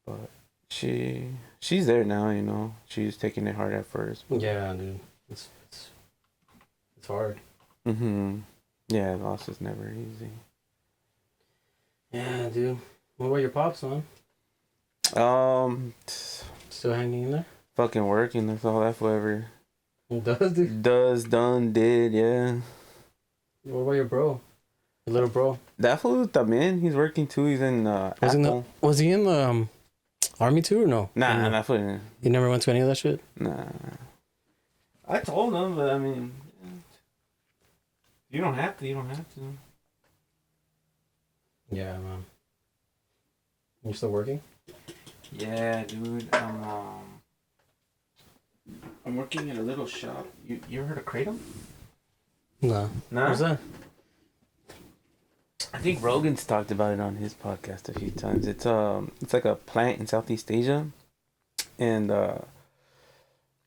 But she's there now, you know. She's taking it hard at first. Yeah, dude. It's hard. Mm-hmm. Yeah, loss is never easy. Yeah, dude. What about your pops, man? Um, Still hanging in there? fucking working. That's all that forever It does, dude. does, done, did. Yeah. What about your bro? Your little bro? That fool también. He's working too. He's in Apple. Was he in the army too or no? Nah, no? that fool. He never went to any of that shit? Nah. I told him, but I mean, you don't have to. You don't have to. Yeah, man. You still working? Yeah, dude. I'm working in a little shop. You ever heard of Kratom? No. Nah. What's that? I think Rogan's talked about it on his podcast a few times. It's like a plant in Southeast Asia, and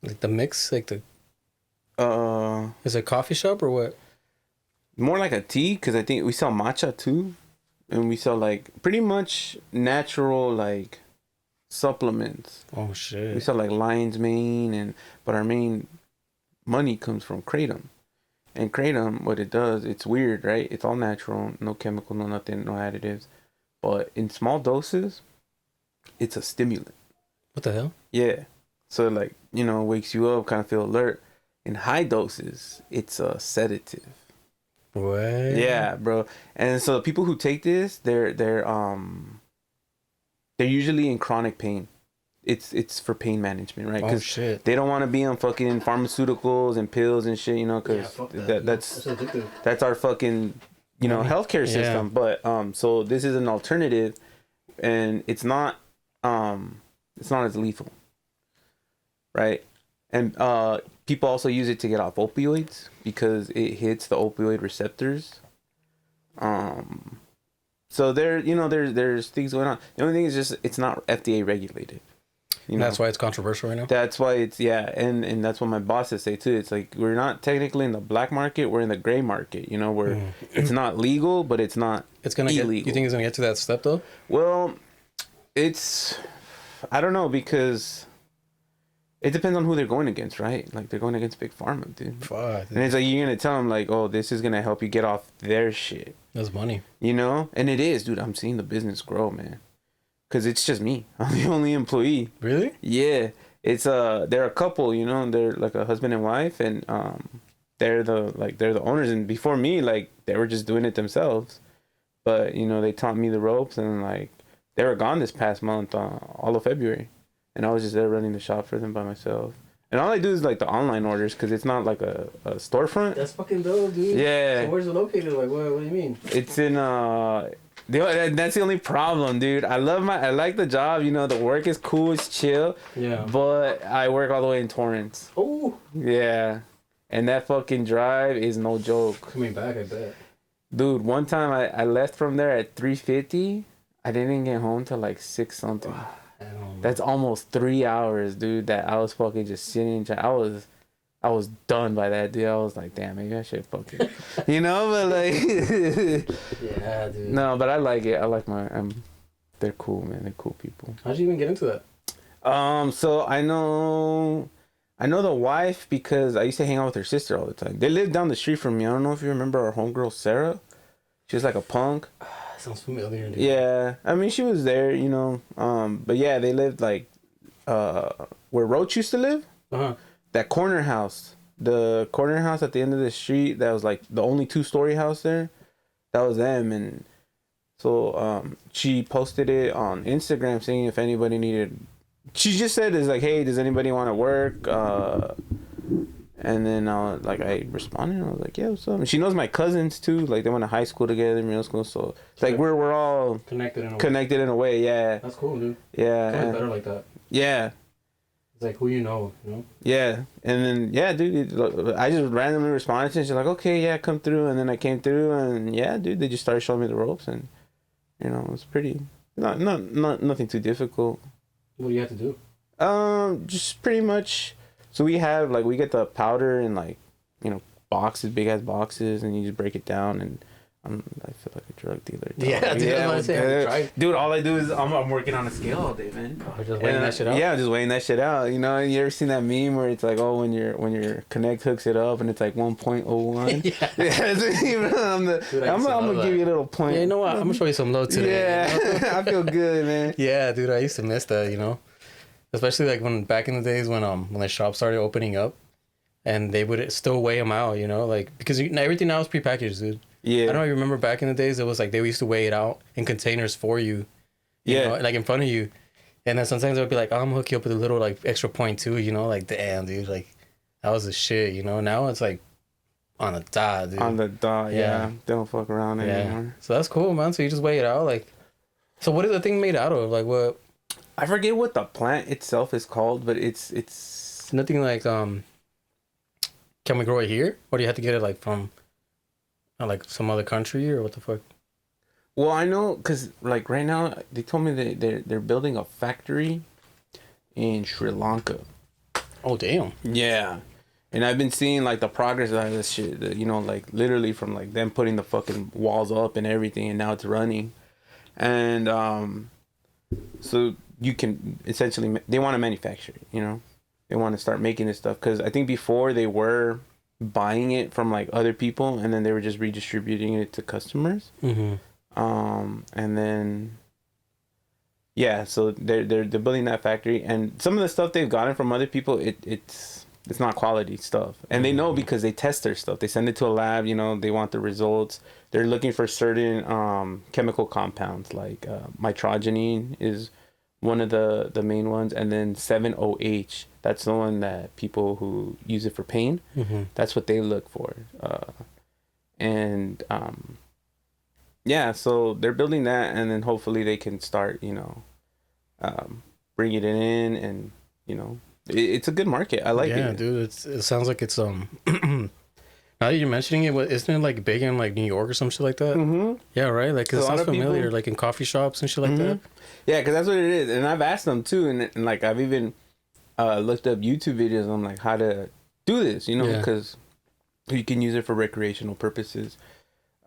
Like the mix? Like the... uh Is it a coffee shop or what? more like a tea, because I think we sell matcha too, and we sell like pretty much natural like supplements. Oh, We shit. sell like lion's mane, but our main money comes from Kratom. And Kratom, what it does, it's weird, right? It's all natural, no chemical, no nothing, no additives. But in small doses, it's a stimulant. What the hell? Yeah. So like, you know, wakes you up, kind of feel alert. In high doses, it's a sedative. What? Yeah, bro. And so people who take this, they're usually in chronic pain. It's for pain management, right? Oh, shit. They don't want to be on fucking pharmaceuticals and pills and shit, you know, because that's our fucking, you know, healthcare system. But so this is an alternative, and it's not as lethal, right? And people also use it to get off opioids because it hits the opioid receptors. So there's things going on. The only thing is just it's not FDA regulated. You know? That's why it's controversial right now? That's why it's, yeah, and that's what my bosses say too. It's like we're not technically in the black market, we're in the gray market, you know, where it's not legal, but it's not illegal. You think it's gonna get to that step though? Well, I don't know, because it depends on who they're going against, right? Like they're going against Big Pharma, dude. Fuck. And it's like you're gonna tell them like, oh, this is gonna help you get off their shit. That's money. You know? And it is, dude. I'm seeing the business grow, man. Cause it's just me. I'm the only employee. Really? Yeah. It's they're a couple, you know, they're like a husband and wife, and they're the owners, and before me, like they were just doing it themselves. But, you know, they taught me the ropes, and like they were gone this past month, all of February. And I was just there running the shop for them by myself. And all I do is like the online orders, because it's not like a storefront. That's fucking dope, dude. Yeah. So where's it located? Like, what do you mean? It's in that's the only problem, dude. I like the job, you know, the work is cool, it's chill. Yeah. But I work all the way in Torrance. Oh. Yeah. And that fucking drive is no joke. Coming back, I bet. Dude, one time I left from there at 3:50. I didn't get home till like 6 something. That's almost 3 hours, dude, that I was fucking just sitting. I was done by that, dude. I was like, damn, maybe I should fucking, you know, but like, yeah, dude. No, but I like it. I like they're cool, man. They're cool people. How'd you even get into that? So I know the wife because I used to hang out with her sister all the time. They lived down the street from me. I don't know if you remember our homegirl, Sarah. She was like a punk. Sounds familiar, dude. Yeah. I mean, she was there, you know. But yeah, they lived like, where Roach used to live. Uh-huh. That corner house. The corner house at the end of the street, that was like the only 2-story house there. That was them. And so she posted it on Instagram saying if anybody needed, she just said it's like, hey, does anybody want to work? And then I responded, and I was like, yeah, what's up? And she knows my cousins too, like they went to high school together, middle school, so it's like we're all connected in a way. Yeah, that's cool, dude. Yeah, it's better like that. Yeah, it's like who you know. Yeah. And then yeah, dude, I just randomly responded to it. She's like, okay, yeah, come through. And then I came through, and yeah, dude, they just started showing me the ropes, and you know, it was pretty not nothing too difficult. What do you have to do? Just pretty much. So we get the powder in like, you know, boxes, big ass boxes, and you just break it down, and I feel like a drug dealer. Dog. Yeah, dude. Yeah, I was about to say, dude. All I do is I'm working on a scale all day, man. oh, just weighing that shit out. Yeah, just weighing that shit out. You know, you ever seen that meme where it's like, oh, when your Connect hooks it up and it's like 1.01. Yeah. I'm gonna give you a little point. Yeah, you know what? I'm gonna show you some low today. Yeah, I feel good, man. Yeah, dude. I used to miss that. You know, especially like when back in the days when the shops started opening up, and they would still weigh them out. You know, like because everything now is prepackaged, dude. Yeah. I don't know if you remember back in the days, it was like they used to weigh it out in containers for you. You know, like in front of you. And then sometimes they would be like, oh, I'm gonna hook you up with a little like extra 0.2, you know, like damn, dude, like that was the shit, you know. Now it's like on the dot, dude. On the dot, yeah. They don't fuck around anymore. So that's cool, man. So you just weigh it out, like. So what is the thing made out of? Like what? I forget what the plant itself is called, but it's nothing like Can we grow it here, or do you have to get it like from like some other country, or what the fuck? Well, I know because like right now they told me they're building a factory in Sri Lanka. Oh damn. Yeah, and I've been seeing like the progress of this shit. You know, like literally from like them putting the fucking walls up and everything, and now it's running, and so you can essentially they want to manufacture it. You know, they want to start making this stuff because I think before they were buying it from like other people and then they were just redistributing it to customers. Mm-hmm. And then yeah, so they're building that factory, and some of the stuff they've gotten from other people it's not quality stuff, and they know because they test their stuff. They send it to a lab, you know, they want the results. They're looking for certain chemical compounds like mitragynine is one of the main ones, and then 7-OH, that's the one that people who use it for pain, that's what they look for. Yeah, so they're building that, and then hopefully they can start, you know, bringing it in, and you know, it's a good market. I like it. Yeah, dude, it sounds like it's Now that you're mentioning it, isn't it like big in like New York or some shit like that? Mm-hmm. Yeah, right. Like it sounds familiar, people, like in coffee shops and shit like that. Yeah, because that's what it is, and I've asked them too, and like I've even looked up YouTube videos on like how to do this, you know, because you can use it for recreational purposes.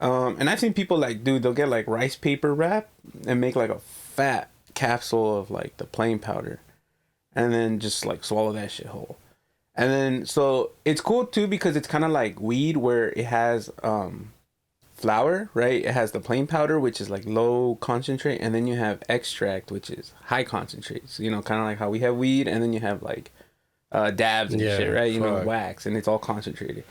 And I've seen people like, dude, they'll get like rice paper wrap and make like a fat capsule of like the plain powder, and then just like swallow that shit whole. And then so it's cool too because it's kind of like weed where it has flower, right? It has the plain powder, which is like low concentrate, and then you have extract, which is high concentrates. You know, kind of like how we have weed, and then you have like dabs and shit, right? You know, wax, and it's all concentrated.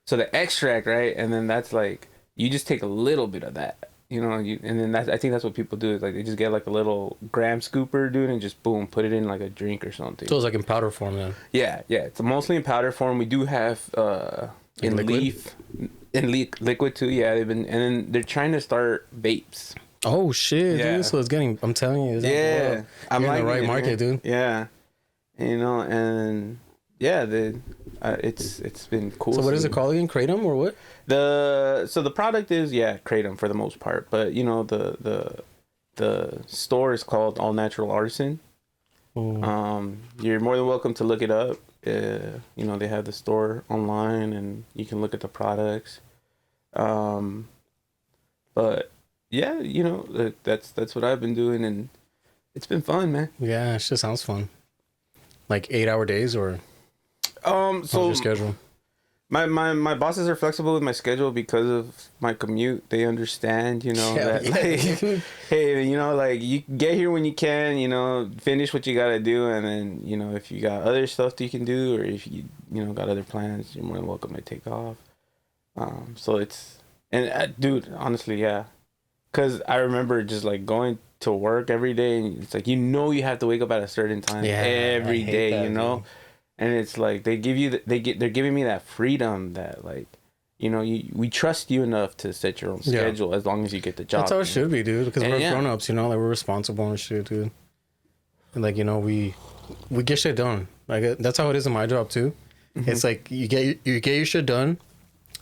So the extract, right, and then that's like. You just take a little bit of that, you know, and then I think that's what people do is like they just get like a little gram scooper, dude, and just boom, put it in like a drink or something. So it's like in powder form then. Yeah, it's mostly in powder form. We do have in liquid too. Yeah, and then they're trying to start vapes. Oh shit, dude! So it's getting. I'm telling you, I'm in the right market, dude. Yeah, you know, and yeah, it's been cool. So what is it called again? Kratom or what? The product is Kratom for the most part, but you know the store is called All Natural Artisan. You're more than welcome to look it up. You know, they have the store online and you can look at the products. But yeah, you know, that's what I've been doing, and it's been fun, man. Yeah, it just sounds fun. Like 8-hour days or so your schedule. My bosses are flexible with my schedule because of my commute. They understand, you know, like, hey, you know, like you get here when you can, you know, finish what you gotta do, and then, you know, if you got other stuff that you can do, or if you know got other plans, you're more than welcome to take off. So it's dude, honestly, yeah, because I remember just like going to work every day, and it's like you know you have to wake up at a certain time every day, that, you know. Dude. And it's like they're giving me that freedom that like, you know, we trust you enough to set your own schedule as long as you get the job. That's how it should be, dude. Because we're grown-ups, you know, like we're responsible and shit, dude. And like, you know, we get shit done. Like that's how it is in my job too. It's like you get your shit done,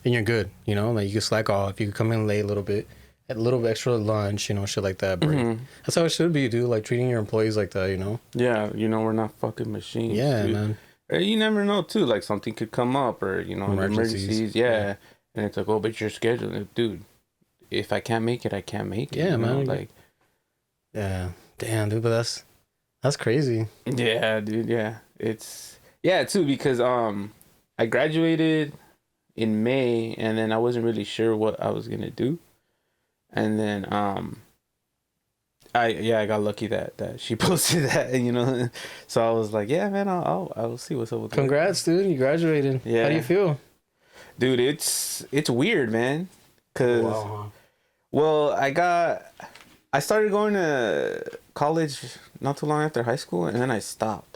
and you're good. You know, like you can slack off, you can come in late a little bit, at a little bit extra lunch, you know, shit like that. Break. That's how it should be, dude. Like treating your employees like that, you know. Yeah, you know, we're not fucking machines. Yeah, dude. Man. You never know too, like something could come up, or you know, emergencies. Yeah, and it's like, oh, but your schedule, dude. if I can't make it, I can't make it. Yeah, man. Like, yeah, damn, dude, but that's crazy. Yeah, dude. Yeah, too, because I graduated in May, and then I wasn't really sure what I was gonna do, and then I got lucky that she posted that, so I was like, yeah, man, I'll see what's up with Congrats, dude, you graduated. Yeah. How do you feel? Dude, it's weird, man, cause well, I started going to college not too long after high school, and then I stopped.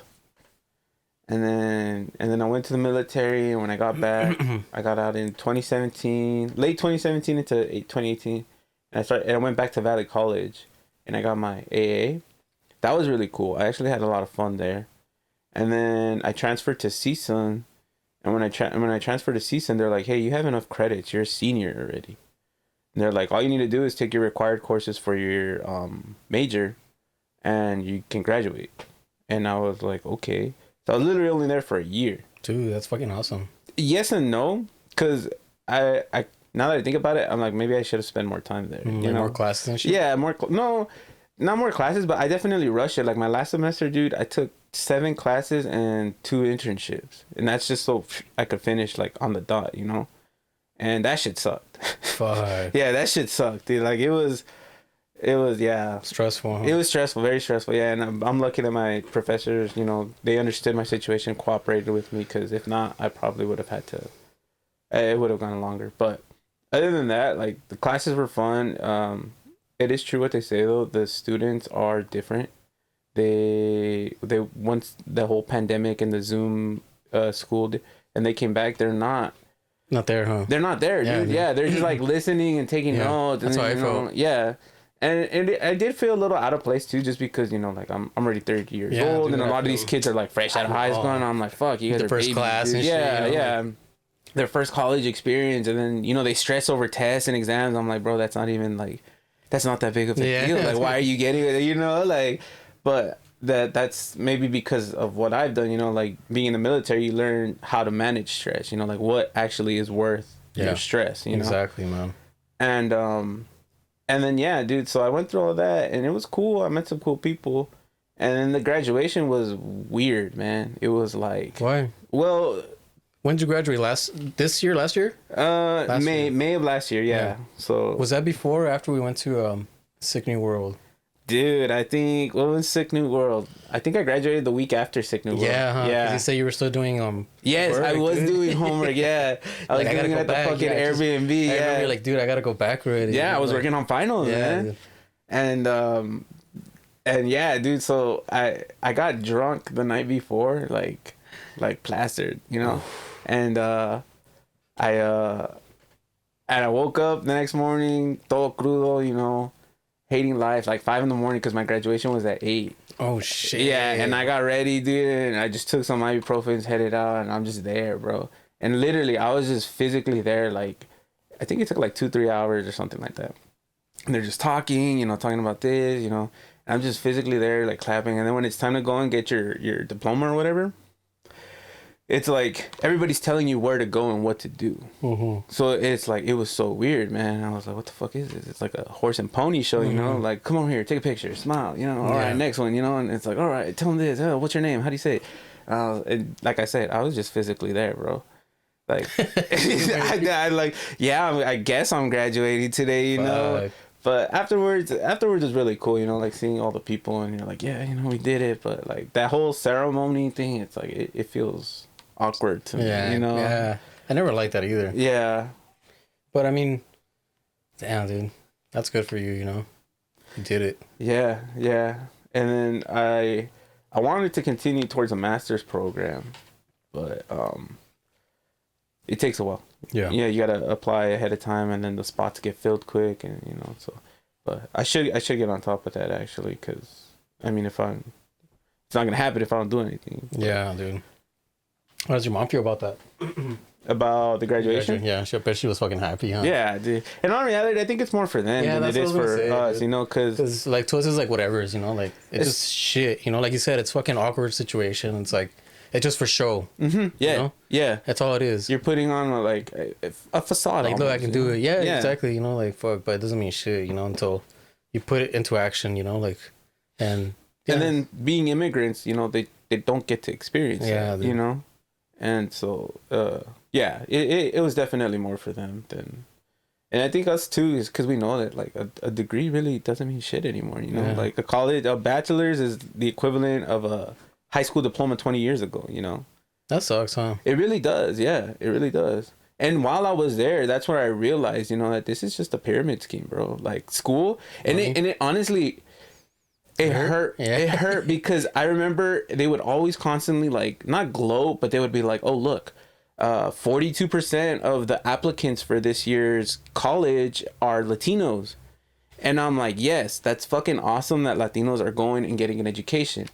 And then I went to the military, and when I got back, I got out in 2017, late 2017 into 2018, and I went back to Valley College, and I got my AA. That was really cool. I actually had a lot of fun there. And then I transferred to CSUN, and when I transferred to CSUN, they're like, hey, you have enough credits. You're a senior already. And they're like, all you need to do is take your required courses for your major, and you can graduate. And I was like, okay. So I was literally only there for a year. Dude, that's fucking awesome. Yes and no, because I now that I think about it, I'm like, maybe I should have spent more time there. More classes and shit? Yeah, no, not more classes, but I definitely rushed it. Like my last semester, dude, I took 7 classes and 2 internships. And that's just so I could finish like on the dot, And that shit sucked. Fuck. Yeah, that shit sucked, dude. Like it was yeah. Stressful. Huh? It was stressful, very stressful. Yeah, and I'm lucky that my professors, they understood my situation, cooperated with me, because if not, I probably would have had to. It would have gone longer. But other than that, like the classes were fun. It is true what they say though. The students are different. They once the whole pandemic and the Zoom school, and they came back, they're not there, huh? They're not there, dude. Yeah, they're just like listening and taking notes. That's and how I felt. Yeah. And I did feel a little out of place too, just because like I'm already 30 years old, dude, and a lot of these kids are like fresh out of high school, and I'm like, fuck, you guys the are first babies, class dude. and Yeah, shit. yeah, their first college experience, and then they stress over tests and exams. I'm like, bro, that's not even like, that's not that big of a deal. Like, why are you getting it? Like, but that's maybe because of what I've done. Like being in the military, you learn how to manage stress. Like what actually is worth your stress. Exactly, man. And then yeah, dude, so I went through all that, and it was cool. I met some cool people, and then the graduation was weird, man. It was like, why? Well, when did you graduate? Last year? May of last year, yeah. So was that before or after we went to Sick New World? Dude, I think what was Sick New World? I think I graduated the week after Sick New World. Yeah, huh? Yeah. You say you were still doing Yes, work, I was doing homework. Yeah, I was doing it at the fucking Airbnb. I remember you're like, dude, I gotta go back already. Yeah, I was working on finals, man. And yeah, dude. So I got drunk the night before, like plastered, and I woke up the next morning, todo crudo, hating life, like 5 a.m, because my graduation was at 8. Oh shit. Yeah, and I got ready, dude, and I just took some ibuprofen, headed out, and I'm just there, bro. And literally, I was just physically there, like, I think it took like 2-3 hours or something like that. And they're just talking, talking about this, and I'm just physically there, like clapping. And then when it's time to go and get your diploma or whatever, it's like everybody's telling you where to go and what to do. Mm-hmm. So it's like, it was so weird, man. I was like, what the fuck is this? It's like a horse and pony show, like, come over here, take a picture, smile, all right, next one, and it's like, all right, tell them this, what's your name, how do you say it? And like I said, I was just physically there, bro. Like, I guess I'm graduating today, But afterwards was really cool, like seeing all the people, and you're like, yeah, we did it. But like that whole ceremony thing, it's like it feels awkward to me, Yeah, I never liked that either. Yeah, but I mean, damn, dude, that's good for you, you did it. Yeah, and then I wanted to continue towards a master's program, but it takes a while. Yeah, you gotta apply ahead of time, and then the spots get filled quick, and so. But I should get on top of that, actually, because I mean, it's not gonna happen if I don't do anything. Yeah, dude. How does your mom feel about that? About the graduation? Yeah, I bet she was fucking happy, huh? Yeah, dude. And in reality, I think it's more for them than it is for us, because like to us it's like whatever, like it's just shit, like you said, it's fucking awkward situation. It's like It's just for show. Mm-hmm. Yeah, you know? Yeah. That's all it is. You're putting on a facade. Like, almost, look, I can do it. Yeah, yeah, exactly. You know, like fuck, but it doesn't mean shit. You know, until you put it into action. You know, like, and and then being immigrants, you know, they don't get to experience that, you know, and so yeah, it was definitely more for them than. And I think us too is because we know that like a degree really doesn't mean shit anymore. You know, like a bachelor's is the equivalent of a high school diploma 20 years ago. You know, that sucks, huh? It really does. Yeah, it really does. And while I was there, that's where I realized, you know, that this is just a pyramid scheme, bro. Like school, and it honestly, it hurt. Yeah. It hurt because I remember they would always constantly like not gloat, but they would be like, "Oh look, 42% of the applicants for this year's college are Latinos." And I'm like, yes, that's fucking awesome that Latinos are going and getting an education.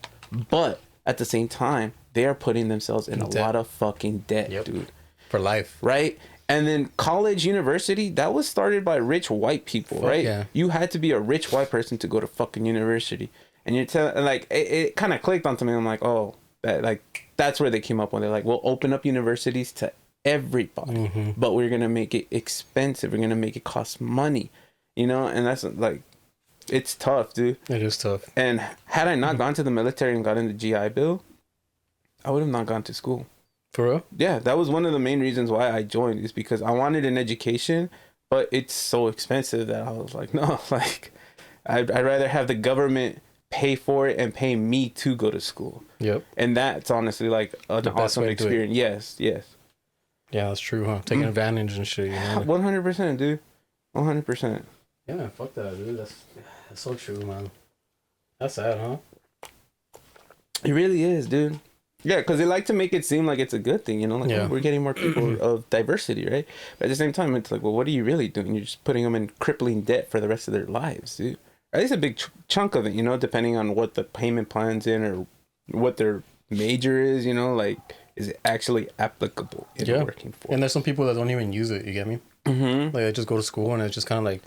But at the same time, they are putting themselves in a lot of fucking debt, dude. For life. Right? And then college, university, that was started by rich white people, right? Yeah. You had to be a rich white person to go to fucking university. And you're telling, like, it kind of clicked onto me. I'm like, oh, that, like, that's where they came up when they're like, we'll open up universities to everybody, but we're gonna make it expensive. We're gonna make it cost money, you know. And that's like, it's tough, dude. It is tough. And had I not gone to the military and gotten the GI Bill, I would have not gone to school. For real? Yeah, that was one of the main reasons why I joined, is because I wanted an education, but it's so expensive that I was like, no, like, I'd rather have the government pay for it and pay me to go to school. Yep. And that's honestly like an awesome experience. Yes. Yeah, that's true, huh? Taking advantage and shit, you know? 100%, dude. 100%. Yeah, fuck that, dude. That's so true, man. That's sad, huh? It really is, dude. Yeah, because they like to make it seem like it's a good thing, you know? Like, we're getting more people of diversity, right? But at the same time, it's like, well, what are you really doing? You're just putting them in crippling debt for the rest of their lives, dude. At least a big chunk of it, you know, depending on what the payment plan's in or what their major is, you know, like, is it actually applicable in working for? And there's some people that don't even use it, you get me? Like, they just go to school and it's just kind of like,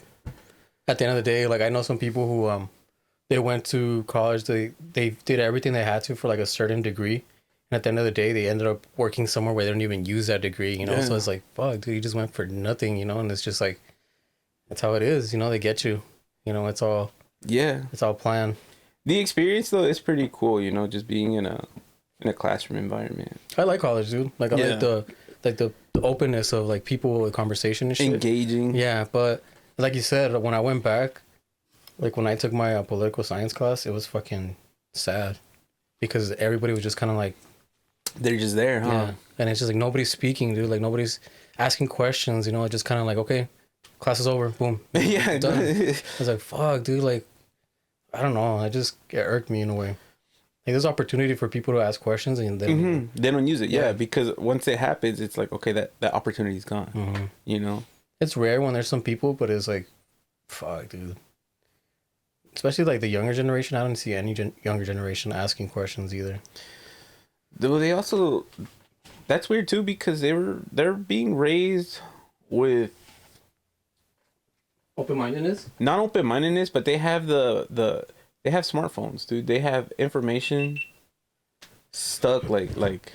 at the end of the day, like, I know some people who, they went to college, they did everything they had to for, like, a certain degree. And at the end of the day, they ended up working somewhere where they don't even use that degree, you know? So it's like, fuck, dude, you just went for nothing, you know? And it's just like, that's how it is, you know? They get you. You know, it's all planned. The experience though is pretty cool, you know, just being in a classroom environment. I like college, dude. Like I like the openness of like people with conversation and shit. Engaging. Yeah, but like you said, when I went back, like when I took my political science class, it was fucking sad because everybody was just kind of like, they're just there, huh? Yeah, and it's just like nobody's speaking, dude. Like nobody's asking questions, you know. It's just kind of like, okay, class is over, boom. Yeah, done. I was like, fuck, dude. Like, I don't know. It irked me in a way. Like, there's opportunity for people to ask questions and then they don't use it. Yeah, because once it happens, it's like, okay, that opportunity is gone. You know, it's rare when there's some people, but it's like, fuck, dude. Especially like the younger generation. I don't see any younger generation asking questions either. They also, that's weird too, because they're being raised with open-mindedness. Not open-mindedness, but they have they have smartphones, dude. They have information stuck like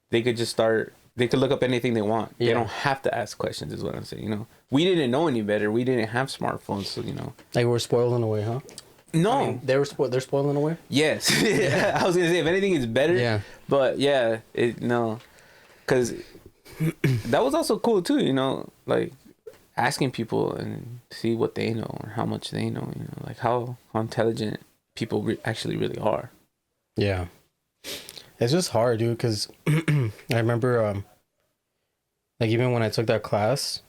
they could just start. They could look up anything they want. Yeah. They don't have to ask questions, is what I'm saying. You know, we didn't know any better. We didn't have smartphones, so you know. Like we're spoiled in a way, huh? No, I mean, they're spoiled in a way. Yes, I was gonna say if anything is better. Yeah, but yeah, because that was also cool too. You know, like asking people and see what they know or how much they know. You know, like how intelligent people actually really are. Yeah, it's just hard, dude. Because I remember, like even when I took that class,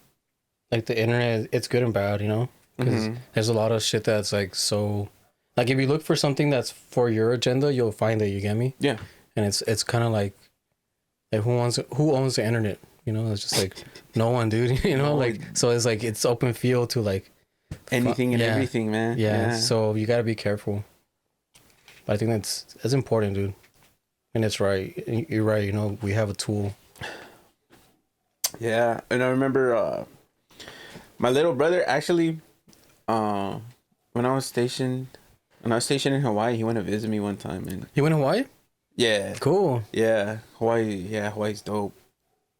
like the internet, it's good and bad, you know. Because there's a lot of shit that's like so, like if you look for something that's for your agenda, you'll find it. You get me? Yeah. And it's kind of like who owns the internet? You know, it's just like no one, dude. You know, like so it's like it's open field to like anything and everything, man. Yeah. So you gotta be careful. But I think that's important, dude. And it's right. You're right. You know, we have a tool. Yeah, and I remember my little brother actually. When I was stationed in Hawaii, he went to visit me one time, and he went to Hawaii. Yeah. Cool. Yeah. Hawaii. Yeah, Hawaii's dope.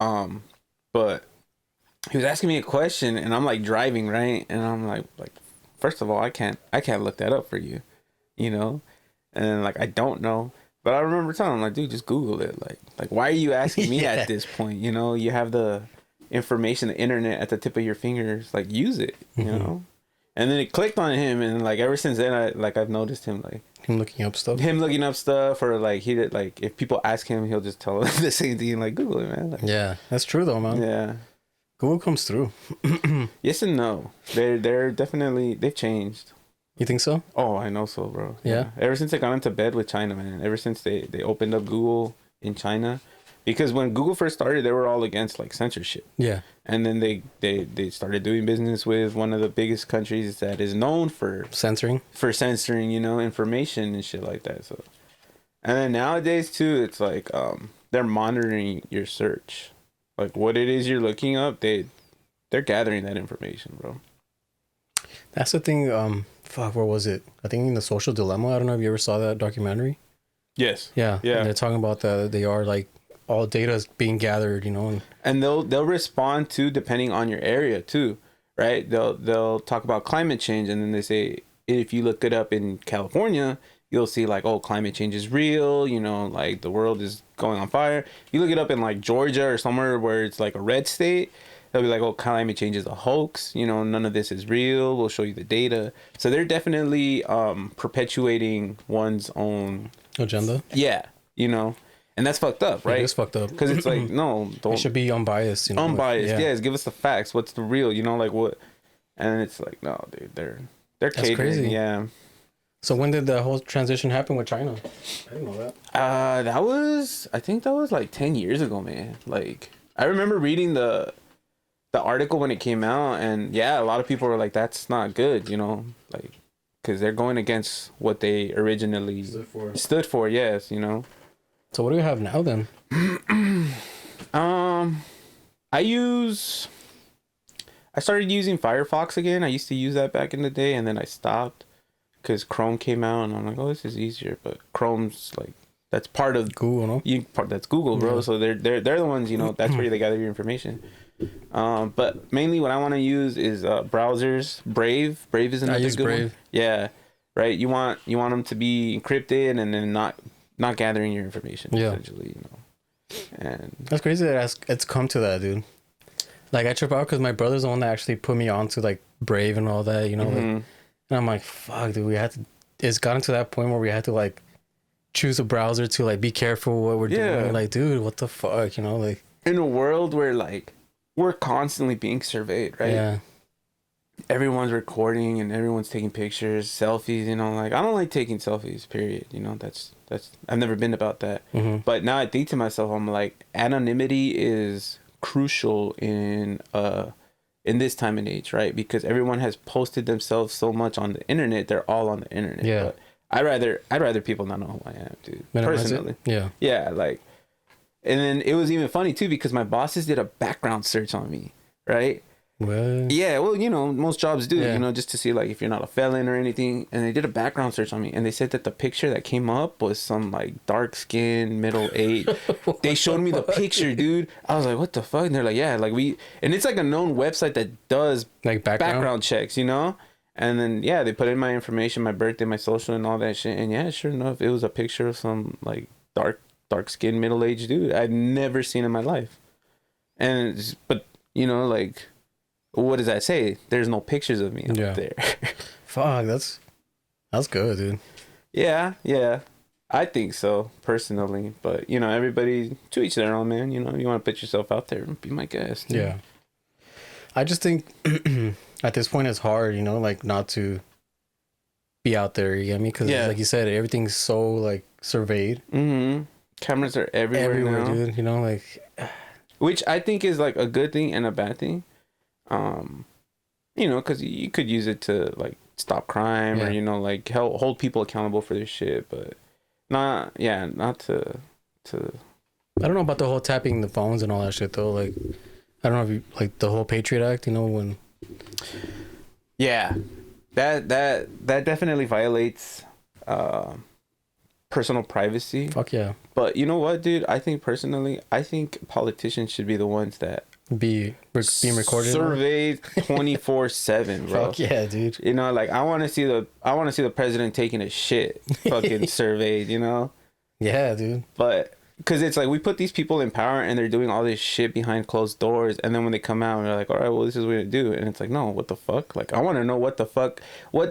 But he was asking me a question, and I'm like driving, right? And I'm like, first of all, I can't look that up for you, you know? And like, I don't know. But I remember telling him, like, dude, just Google it. Like, why are you asking me at this point? You know, you have the information, the internet at the tip of your fingers. Like, use it, you know? And then it clicked on him, and like ever since then, I've noticed him like Him looking up stuff, or like he did like if people ask him, he'll just tell them the same thing. Like Google it, man. Like, yeah, that's true though, man. yeah, Google comes through. yes and no. They're definitely they've changed. You think so? Oh, I know so, bro. Yeah. Ever since I got into bed with China, man. Ever since they opened up Google in China, because when Google first started, they were all against like censorship. Yeah. And then they started doing business with one of the biggest countries that is known for censoring, you know, information and shit like that. So, and then nowadays too, it's like they're monitoring your search, like what it is you're looking up. They're gathering that information, bro. That's the thing. Fuck, where was it? I think in The Social Dilemma. I don't know if you ever saw that documentary. Yes. Yeah. Yeah. And they're talking about that they are like all data is being gathered, you know, and they'll respond to depending on your area too, right? They'll talk about climate change, and then they say if you look it up in California, you'll see like, oh, climate change is real, you know, like the world is going on fire. If you look it up in like Georgia or somewhere where it's like a red state, they'll be like, oh, climate change is a hoax, you know, none of this is real, we'll show you the data. So they're definitely perpetuating one's own agenda. Yeah, you know. And that's fucked up, right? It's fucked up. Because it's like, no, don't. It should be unbiased, you know. Unbiased, yes. Give us the facts. What's the real, you know, like what? And it's like, no, dude, they're That's catering. crazy. Yeah. So when did the whole transition happen with China? I didn't know that. I think that was like 10 years ago, man. Like, I remember reading the article when it came out, and yeah, a lot of people were like, that's not good, you know, like, because they're going against what they originally stood for, yes, you know. So what do you have now then? I started using Firefox again. I used to use that back in the day, and then I stopped because Chrome came out, and I'm like, oh, this is easier. But Chrome's like, that's part of Google, no? That's Google, bro. Yeah. So they're the ones, you know, that's where they gather your information. But mainly what I want to use is browsers. Brave is another good Brave. one. Yeah, right. You want them to be encrypted and then not gathering your information. Yeah. Essentially, you know. And that's crazy that it's come to that, dude. Like, I trip out because my brother's the one that actually put me on to like Brave and all that, you know. Like, and I'm like, fuck, dude, it's gotten to that point where we had to like choose a browser to like be careful what we're doing. Like, dude, what the fuck, you know, like in a world where like we're constantly being surveyed, right? Yeah. Everyone's recording and everyone's taking pictures, selfies, you know, like I don't like taking selfies, period. You know, that's I've never been about that. But now I think to myself, I'm like, anonymity is crucial in this time and age, right? Because everyone has posted themselves so much on the internet, they're all on the internet. Yeah. But I'd rather people not know who I am, dude. Personally. Yeah. Yeah, like, and then it was even funny too because my bosses did a background search on me, right? What? Yeah, well, you know, most jobs do, Yeah. you know, just to see like if you're not a felon or anything. And they did a background search on me, and they said that the picture that came up was some like dark skinned middle age. They showed me the picture, dude. I was like, what the fuck? And they're like, yeah, like and it's like a known website that does Like background checks, you know. And then yeah, they put in my information, my birthday, my social, and all that shit. And yeah, sure enough, it was a picture of some like dark skinned middle aged dude I'd never seen in my life. But you know, like, what does that say? There's no pictures of me up there. Fuck, that's good, dude. Yeah, I think so personally. But you know, everybody to each their own, man. You know, you want to put yourself out there and be my guest. Yeah. I just think at this point it's hard, you know, like not to be out there. You get me? Because like you said, everything's so like surveyed. Cameras are everywhere now. dude. You know, like, which I think is like a good thing and a bad thing. You know, because you could use it to like stop crime or, you know, like hold people accountable for their shit, but not to I don't know about the whole tapping the phones and all that shit though. Like, I don't know if you like the whole Patriot Act, you know, when that definitely violates personal privacy. Fuck yeah. But you know what, dude? I think politicians should be the ones that being recorded, surveyed 24/7, bro. Fuck yeah, dude. You know, like I want to see the president taking a shit, fucking surveyed. You know. Yeah, dude. But because it's like we put these people in power and they're doing all this shit behind closed doors, and then when they come out, they're like, all right, well, this is what we're gonna do, and it's like, no, what the fuck? Like, I want to know what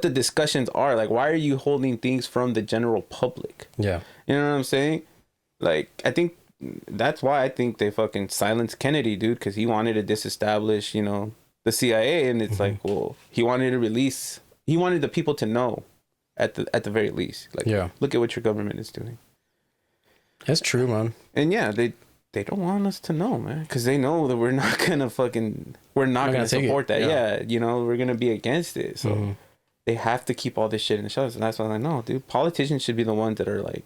the discussions are. Like, why are you holding things from the general public? Yeah. You know what I'm saying? Like, I think that's why I think they fucking silenced Kennedy, dude, because he wanted to disestablish, you know, the CIA, and it's like, well, he wanted the people to know, at the very least, like, yeah, look at what your government is doing. That's true, man. And yeah, they don't want us to know, man, because they know that we're not gonna support that. Yeah, you know, we're gonna be against it. So they have to keep all this shit in the shadows, and that's why I'm like, no, dude, politicians should be the ones that are like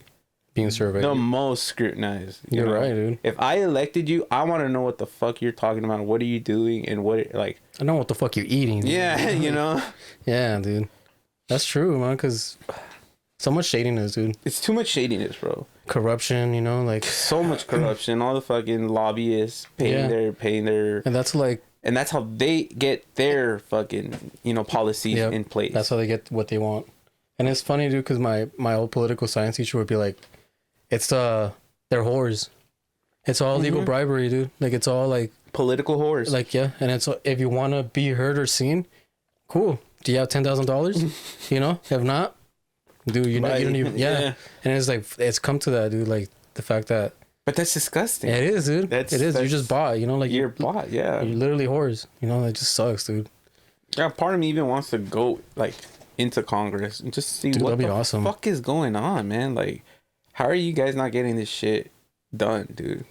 being surveyed, the most scrutinized. You're right, dude. If I elected you, I want to know what the fuck you're talking about. What are you doing, and what like? I know what the fuck you're eating. Dude. Yeah, you know. Yeah, dude. That's true, man. Because so much shadiness, dude. It's too much shadiness, bro. Corruption, you know, like so much corruption. All the fucking lobbyists paying their, and that's like, and that's how they get their fucking, you know, policies in place. That's how they get what they want. And it's funny, dude, because my old political science teacher would be like, it's they're whores. It's all legal bribery, dude. Like it's all like political whores. Like yeah, and it's if you want to be heard or seen, cool. Do you have $10,000? You know, if not. Dude, you don't even, yeah. And it's like, it's come to that, dude, like, the fact that... But that's disgusting. It is, dude. It is. You just bought, you know, like... You're bought, yeah. You're literally whores. You know, that just sucks, dude. Yeah, part of me even wants to go, like, into Congress and just see what the fuck is going on, man. Like, how are you guys not getting this shit done, dude?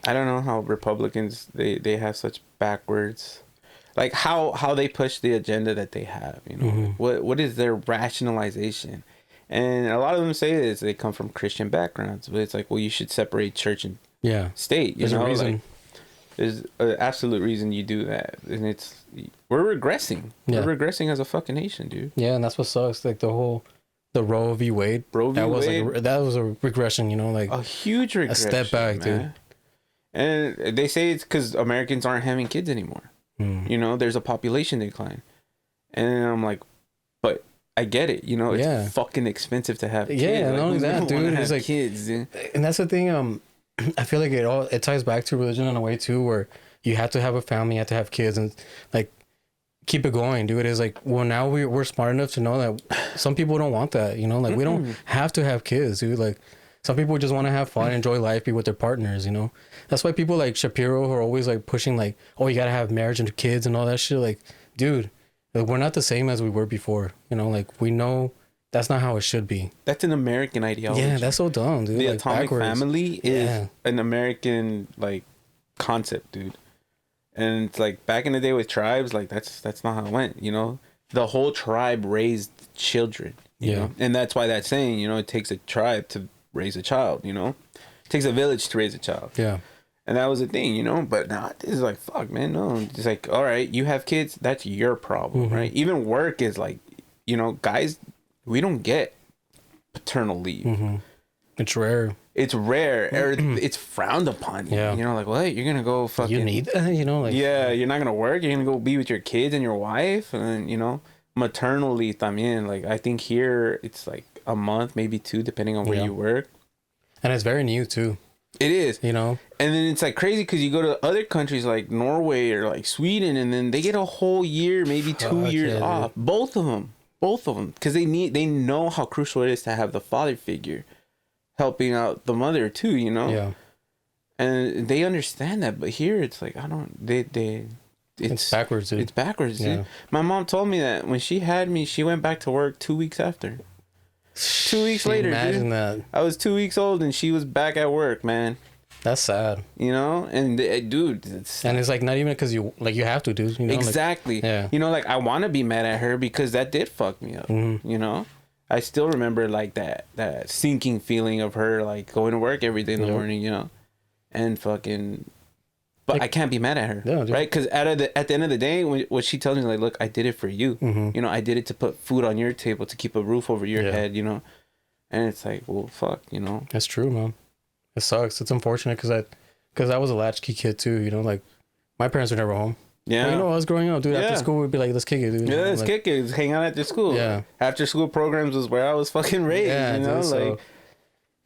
I don't know how Republicans, they have such backwards... Like how they push the agenda that they have, you know, what is their rationalization? And a lot of them say is they come from Christian backgrounds, but it's like, well, you should separate church and state. You know, a reason. Like, there's an absolute reason you do that, and we're regressing. Yeah. We're regressing as a fucking nation, dude. Yeah, and that's what sucks. Like the Roe v. Wade. That was a regression. You know, like a huge regression. A step back, man. Dude. And they say it's because Americans aren't having kids anymore. You know, there's a population decline, and I'm like, but I get it. You know, it's fucking expensive to have kids. Yeah, not only that, dude. It's like kids, dude. And that's the thing. I feel like it ties back to religion in a way too, where you have to have a family, you have to have kids, and like keep it going, dude. It's like, well, now we're smart enough to know that some people don't want that. You know, like we don't have to have kids, dude. Like. Some people just want to have fun, enjoy life, be with their partners, you know? That's why people like Shapiro are always like pushing like, oh, you got to have marriage and kids and all that shit. Like, dude, like, we're not the same as we were before. You know, like we know that's not how it should be. That's an American ideology. Yeah, that's so dumb, dude. The like, atomic backwards. family is an American like concept, dude. And it's like back in the day with tribes, like that's not how it went, you know? The whole tribe raised children, you know? And that's why that saying, you know, it takes a tribe to raise a child, you know, it takes a village to raise a child. Yeah. And that was the thing, you know, but now it's like, fuck, man, no. It's like, all right, you have kids, that's your problem, right? Even work is like, you know, guys, we don't get paternal leave. It's rare. It's rare, or it's frowned upon. Yeah. You know, like, what? You're gonna go fucking. You need that, you know, like. Yeah, you're not gonna work. You're gonna go be with your kids and your wife, and then, you know, maternal leave. I mean, like, I think here it's like a month, maybe 2, depending on where you work. And it's very new too. It is, you know. And then it's like crazy because you go to other countries like Norway or like Sweden, and then they get a whole year, maybe 2 years off. Dude. Both of them, because they know how crucial it is to have the father figure helping out the mother too. You know. Yeah. And they understand that, but here it's like it's backwards, dude. It's backwards, dude. My mom told me that when she had me, she went back to work 2 weeks after. 2 weeks later, imagine dude. That. I was 2 weeks old and she was back at work, man. That's sad. You know, and dude, and it's like not even because you have to, dude. You know? Exactly. Like, yeah. You know, like I want to be mad at her because that did fuck me up. You know, I still remember like that sinking feeling of her like going to work every day in the morning. You know, and fucking. But like, I can't be mad at her, right? Because at the end of the day, what she tells me, like, look, I did it for you. You know, I did it to put food on your table, to keep a roof over your head. You know, And it's like, well, fuck, you know. That's true, man. It sucks. It's unfortunate because I was a latchkey kid too. You know, like my parents were never home. Yeah. But, you know, I was growing up, dude. After school, we'd be like, let's kick it, dude. Yeah, let's kick it. Just hang out after school. Yeah. After school programs was where I was fucking raised. Yeah, you know, dude, like so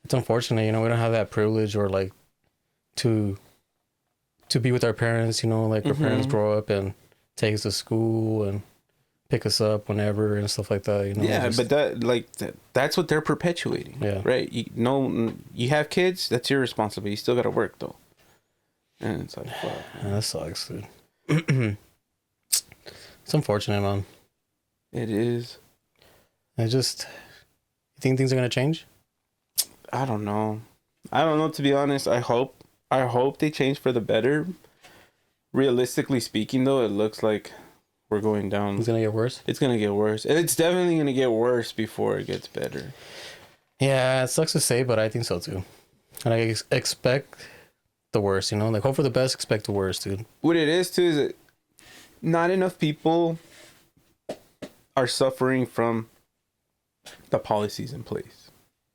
it's unfortunate. You know, we don't have that privilege or like to be with our parents. You know, like our parents grow up and take us to school and pick us up whenever and stuff like that, you know. Yeah, but that's what they're perpetuating. Yeah. Right? You have kids, that's your responsibility. You still gotta work though. And it's like, fuck. Man, that sucks, dude. It's unfortunate, man. It is. You think things are gonna change? I don't know, to be honest. I hope they change for the better. Realistically speaking though, it looks like we're going down. It's gonna get worse. It's gonna get worse. It's definitely gonna get worse before it gets better. Yeah, it sucks to say, but I think so too. And I expect the worst. You know, like hope for the best, expect the worst, dude. What it is too is that not enough people are suffering from the policies in place,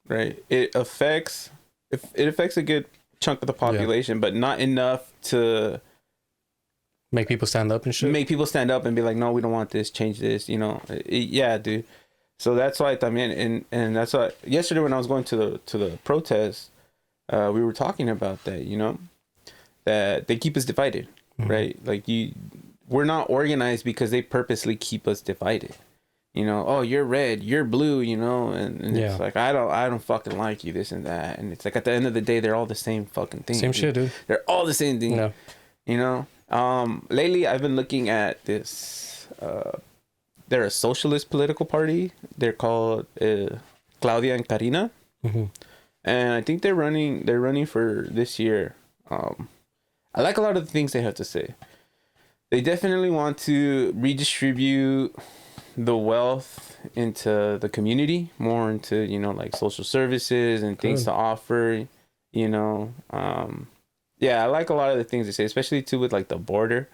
right? It affects a good chunk of the population, but not enough to make people stand up and shit. Make people stand up and be like, no, we don't want this. Change this. You know, yeah, dude. So that's why I mean, and that's why yesterday when I was going to the protest, we were talking about that. You know, that they keep us divided, right? Like we're not organized because they purposely keep us divided. You know, oh, you're red, you're blue. You know, and it's like I don't fucking like you, this and that. And it's like at the end of the day, they're all the same fucking thing. Same shit, dude. They're all the same thing. Yeah. You know. Lately I've been looking at this, they're a socialist political party. They're called, Claudia and Karina. And I think they're running for this year. I like a lot of the things they have to say. They definitely want to redistribute the wealth into the community, more into, you know, like social services and things to offer, you know, yeah, I like a lot of the things they say, especially too with like the border.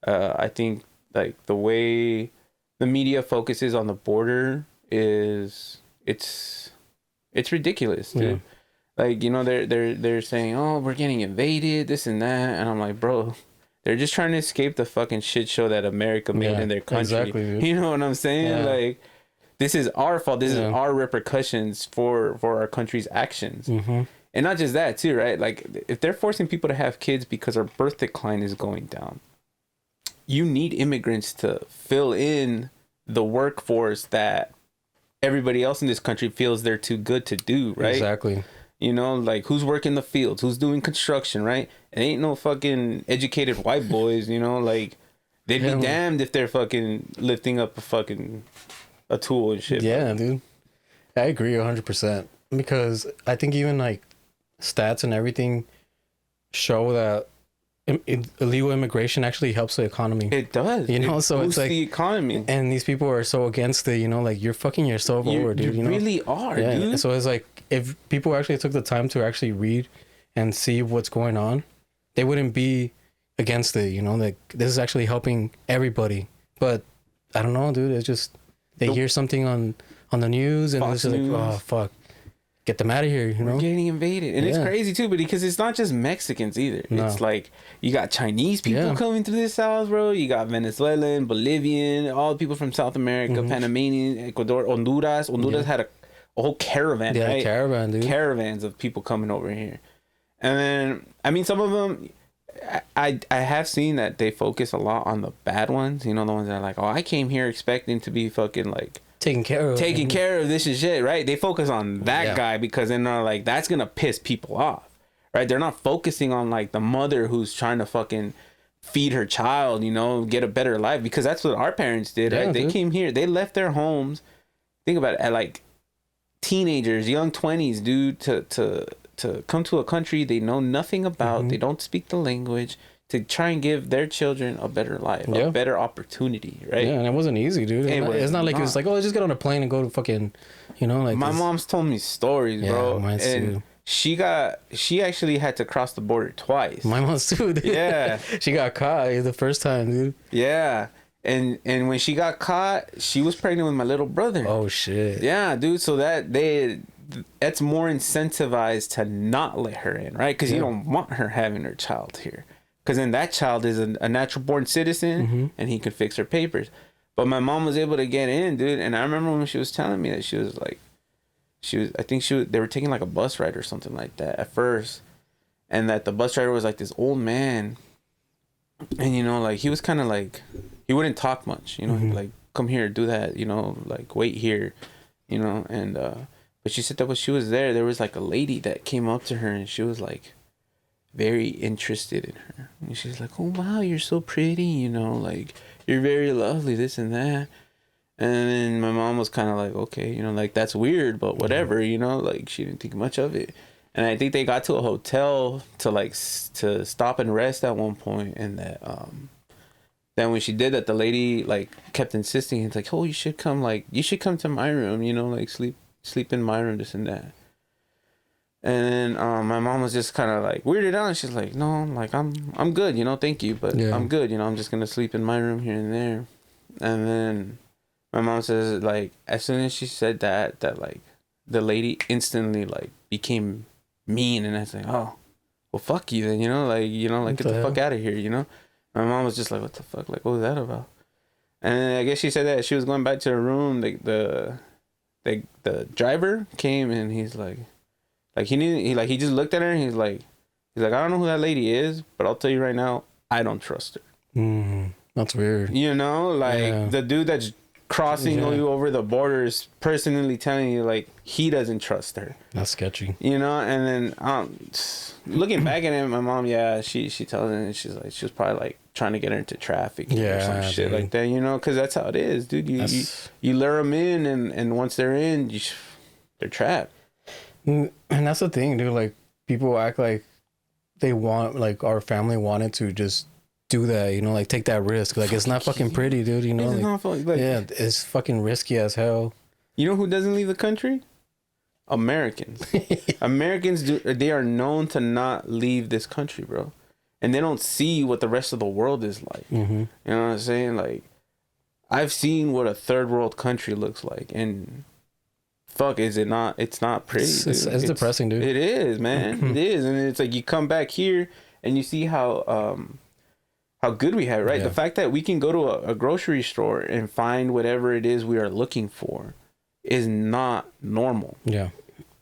I think like the way the media focuses on the border it's ridiculous, dude. Yeah. Like, you know, they're saying, oh, we're getting invaded, this and that, and I'm like, bro, they're just trying to escape the fucking shit show that America made in their country. Exactly, dude. You know what I'm saying? Yeah. Like, this is our fault. This is our repercussions for our country's actions. And not just that too, right? Like if they're forcing people to have kids because our birth decline is going down, you need immigrants to fill in the workforce that everybody else in this country feels they're too good to do, right? Exactly. You know, like who's working the fields, who's doing construction, right? It ain't no fucking educated white boys, you know, like they'd be damned if they're fucking lifting up a tool and shit. Yeah, dude. I agree 100% because I think even like stats and everything show that illegal immigration actually helps the economy. It does. You know, so it's like the economy. And these people are so against it, you know, like you're fucking yourself over, dude. You know? Really are, dude. So it's like if people actually took the time to actually read and see what's going on, they wouldn't be against it, you know, like this is actually helping everybody. But I don't know, dude. It's just they hear something on the news and it's just like, oh fuck. Get them out of here, you know? We're getting invaded. And it's crazy too, but because it's not just Mexicans either. No. It's like you got Chinese people coming through this South, bro. You got Venezuelan, Bolivian, all the people from South America, Panamanian, Ecuador, Honduras. Honduras had a whole caravan, right? Caravan, dude. Caravans of people coming over here. And then, I mean, some of them, I have seen that they focus a lot on the bad ones. You know, the ones that are like, oh, I came here expecting to be fucking like, taking care of this and shit, right? They focus on that guy because then they're like, that's gonna piss people off, right? They're not focusing on like the mother who's trying to fucking feed her child, you know, get a better life, because that's what our parents did, right? They came here, they left their homes. Think about it, at like teenagers, young 20s, dude, to come to a country they know nothing about, they don't speak the language, to try and give their children a better life, a better opportunity, right? Yeah, and it wasn't easy, dude. It's not like it was like, oh, just get on a plane and go to fucking, you know, like my mom's told me stories, bro. Mine's and too. She actually had to cross the border twice. My mom's too, dude. Yeah. She got caught the first time, dude. Yeah. And when she got caught, she was pregnant with my little brother. Oh shit. Yeah, dude. So that that's more incentivized to not let her in, right? Because you don't want her having her child here. Because then that child is a natural born citizen, and he could fix her papers. But my mom was able to get in, dude. And I remember when she was telling me that she was like, they were taking like a bus ride or something like that at first. And that the bus driver was like this old man. And, you know, like he was kind of like, he wouldn't talk much, you know, he'd be like, come here, do that, you know, like wait here, you know. And, but she said that when she was there was like a lady that came up to her and she was like, very interested in her, and she's like, oh wow, you're so pretty, you know, like you're very lovely, this and that. And then my mom was kind of like, okay, you know, like that's weird, but whatever, you know, like she didn't think much of it. And I think they got to a hotel to stop and rest at one point, and that then when she did that, the lady like kept insisting, it's like, oh, you should come to my room, you know, like sleep in my room, this and that. And my mom was just kind of like weirded out, and she's like, no, I'm good, you know, thank you, but I'm good, you know, I'm just gonna sleep in my room here and there. And then my mom says, like, as soon as she said that like the lady instantly like became mean, and I was like, oh, well, fuck you then, you know, like get the fuck out of here, you know. My mom was just like, what the fuck, like what was that about? And I guess she said that she was going back to her room, like the driver came, and he's like he just looked at her, and he's like, I don't know who that lady is, but I'll tell you right now, I don't trust her. That's weird. You know, like the dude that's crossing you over the border is personally telling you like he doesn't trust her. That's sketchy. You know, and then looking back at it, my mom, she tells me, she was probably like trying to get her into traffic or some shit like that, you know, because that's how it is, dude. You lure them in, and once they're in, they're trapped. And that's the thing, dude. Like, people act like they want, like, our family wanted to just do that, you know, like take that risk. Like, it's not fucking pretty, dude, you know. Like, yeah, it's fucking risky as hell. You know who doesn't leave the country? Americans. Americans they are known to not leave this country, bro. And they don't see what the rest of the world is like. You know what I'm saying? Like, I've seen what a third world country looks like, and fuck, is it not? It's not pretty. It's depressing, dude. It is, man. It is, and it's like you come back here and you see how good we have, right? The fact that we can go to a grocery store and find whatever it is we are looking for is not normal. Yeah.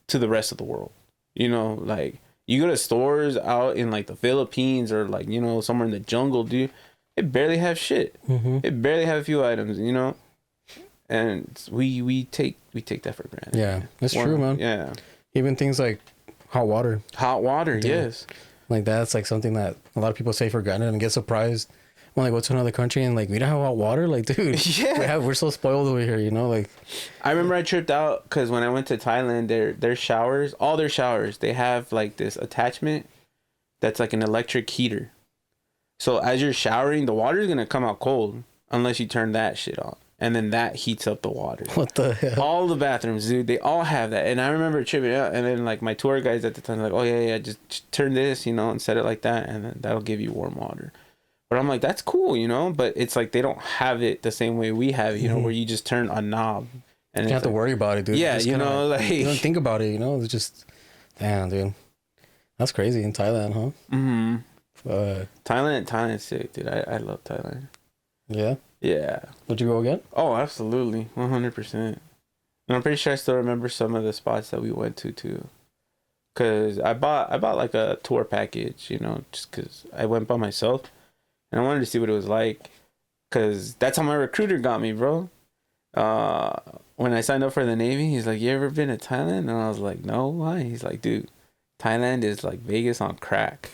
To the rest of the world, you know, like you go to stores out in like the Philippines or like, you know, somewhere in the jungle, dude. They barely have shit. They barely have a few items, you know. And we take that for granted. Yeah, that's true, man. Yeah, even things like hot water. Yes. Like, that's like something that a lot of people say for granted and get surprised when I go to another country and like, we don't have hot water. Like, dude, we're so spoiled over here, you know. Like, I remember I tripped out because when I went to Thailand, their showers, all their showers, they have like this attachment that's like an electric heater. So as you're showering, the water is gonna come out cold unless you turn that shit on. And then that heats up the water. What the hell? All the bathrooms, dude, they all have that. And I remember tripping out. And then, like, my tour guides at the time, like, oh, yeah, just turn this, you know, and set it like that. And then that'll give you warm water. But I'm like, that's cool, you know? But it's like they don't have it the same way we have it, you know, where you just turn a knob. And you don't have to worry about it, dude. Yeah, you know, like... You don't think about it, you know? It's just... Damn, dude. That's crazy in Thailand, huh? Thailand's sick, dude. I love Thailand. Yeah? Yeah. Would you go again? Oh, absolutely. 100%. And I'm pretty sure I still remember some of the spots that we went to too. Cause I bought like a tour package, you know, just cause I went by myself and I wanted to see what it was like. Cause that's how my recruiter got me, bro. When I signed up for the Navy, he's like, you ever been to Thailand? And I was like, no, why? He's like, dude, Thailand is like Vegas on crack.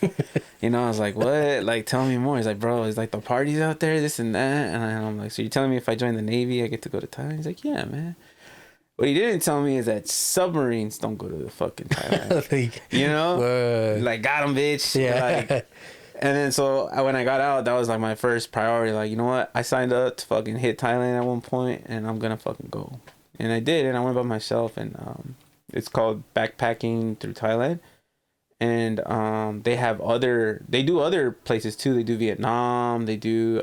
You know, I was like, what? Like, tell me more. He's like, bro, it's like the parties out there, this and that. And I'm like, so you're telling me if I join the Navy, I get to go to Thailand? He's like, yeah, man. What he didn't tell me is that submarines don't go to the fucking Thailand. You know? What? Like, got him, bitch. Yeah. Like, and then so when I got out, that was like my first priority. Like, you know what? I signed up to fucking hit Thailand at one point, and I'm gonna fucking go. And I did, and I went by myself, and it's called backpacking through Thailand. And they do other places too. They do Vietnam, they do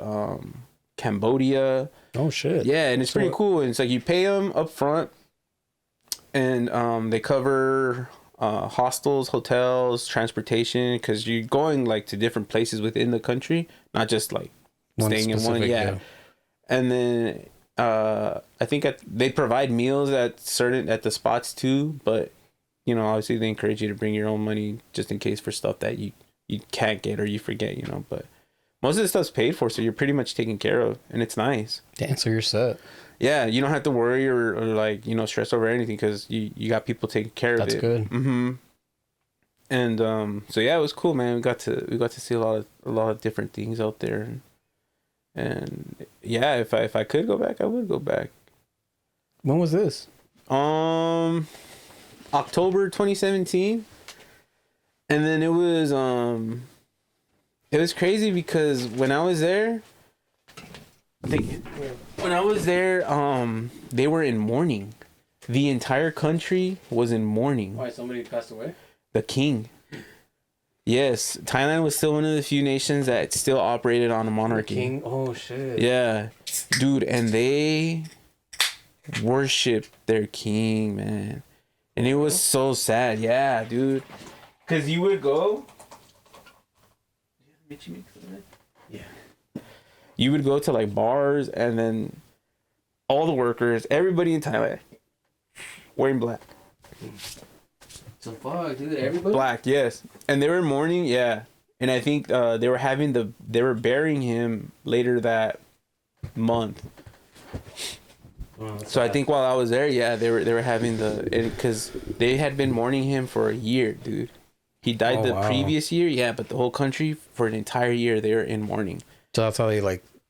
Cambodia. Oh shit. Yeah, and it's pretty cool. And it's like you pay them up front, and they cover hostels, hotels, transportation, because you're going like to different places within the country, not just like staying in one. Yeah. And then I think they provide meals at the spots too, but you know, obviously they encourage you to bring your own money just in case for stuff that you can't get or you forget, you know. But most of the stuff's paid for, so you're pretty much taken care of, and it's nice. Damn, so you're set. Yeah, you don't have to worry or like, you know, stress over anything because you got people taking care of it. That's good. Mm-hmm. And so yeah, it was cool, man. We got to see a lot of different things out there, and yeah, if I could go back, I would go back. When was this? October 2017, and then it was crazy because when I was there, they were in mourning. The entire country was in mourning. Why, somebody passed away? The king. Yes, Thailand was still one of the few nations that still operated on a monarchy. The king? Oh shit. Yeah, dude, and they worshiped their king, man. And it was so sad. Yeah, dude. Because you would go. Yeah. You would go to like bars, and then all the workers, everybody in Thailand, wearing black. So fuck, dude, everybody? Black, yes. And they were mourning, yeah. And I think they were burying him later that month. So I think while I was there, yeah, they were having because they had been mourning him for a year, dude. He died previous year, yeah, but the whole country for an entire year they were in mourning. So that's how they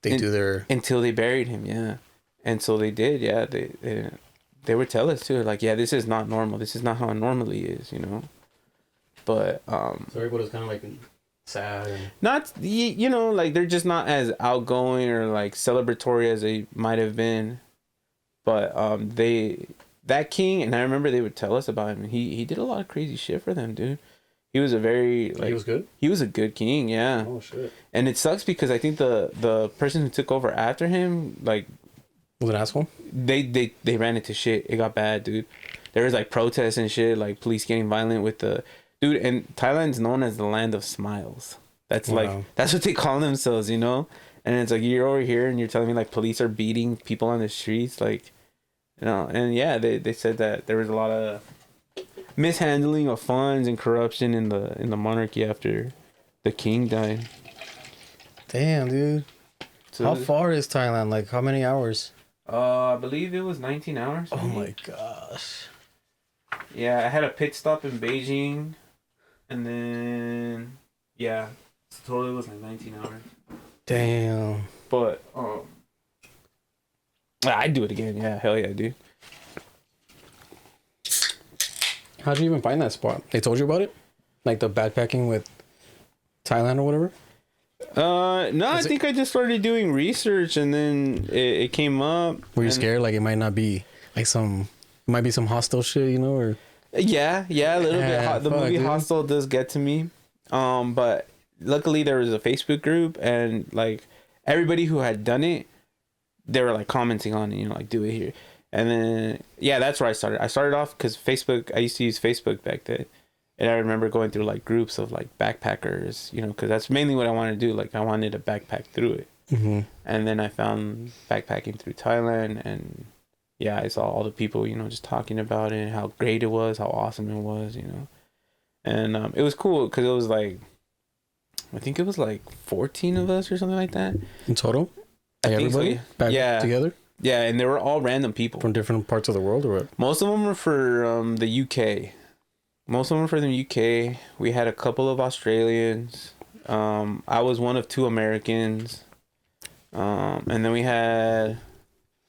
do their until they buried him, yeah. And so they did, yeah. They would tell us too, like, yeah, this is not normal. This is not how it normally is, you know. But so everybody's kind of like sad and not, you know, like they're just not as outgoing or like celebratory as they might have been. But that king, and I remember they would tell us about him. He did a lot of crazy shit for them, dude. He was a very he was good. He was a good king, yeah. Oh shit. And it sucks because I think the person who took over after him, like, was an asshole. They ran into shit. It got bad, dude. There was like protests and shit, like police getting violent with the dude. And Thailand's known as the land of smiles. That's that's what they call themselves, you know. And it's like, you're over here and you're telling me like police are beating people on the streets, like, you know. And yeah, they said that there was a lot of mishandling of funds and corruption in the monarchy after the king died. Damn, dude. So how far is Thailand? Like, how many hours? I believe it was 19 hours. Oh my gosh. Yeah, I had a pit stop in Beijing, and then yeah, totally was like 19 hours. Damn. But I'd do it again. Yeah, hell yeah, dude. How'd you even find that spot? They told you about it? Like the backpacking with Thailand or whatever? No, I think I just started doing research and then it came up. Were you scared? Like it might not be like might be some hostile shit, you know? Or yeah, a little bit. The movie Hostel does get to me. But luckily there was a Facebook group and like everybody who had done it, they were like commenting on it, you know, like do it here. And then, yeah, that's where I started. I started off because Facebook, I used to use Facebook back then. And I remember going through like groups of like backpackers, you know, because that's mainly what I wanted to do. Like I wanted to backpack through it. Mm-hmm. And then I found backpacking through Thailand. And yeah, I saw all the people, you know, just talking about it, how great it was, how awesome it was, you know. And it was cool because it was like, I think it was like 14 of us or something like that. In total? Like everybody? So, back together? Yeah, and they were all random people. From different parts of the world or what? Most of them were for the UK. Most of them were for the UK. We had a couple of Australians. I was one of 2 Americans. And then we had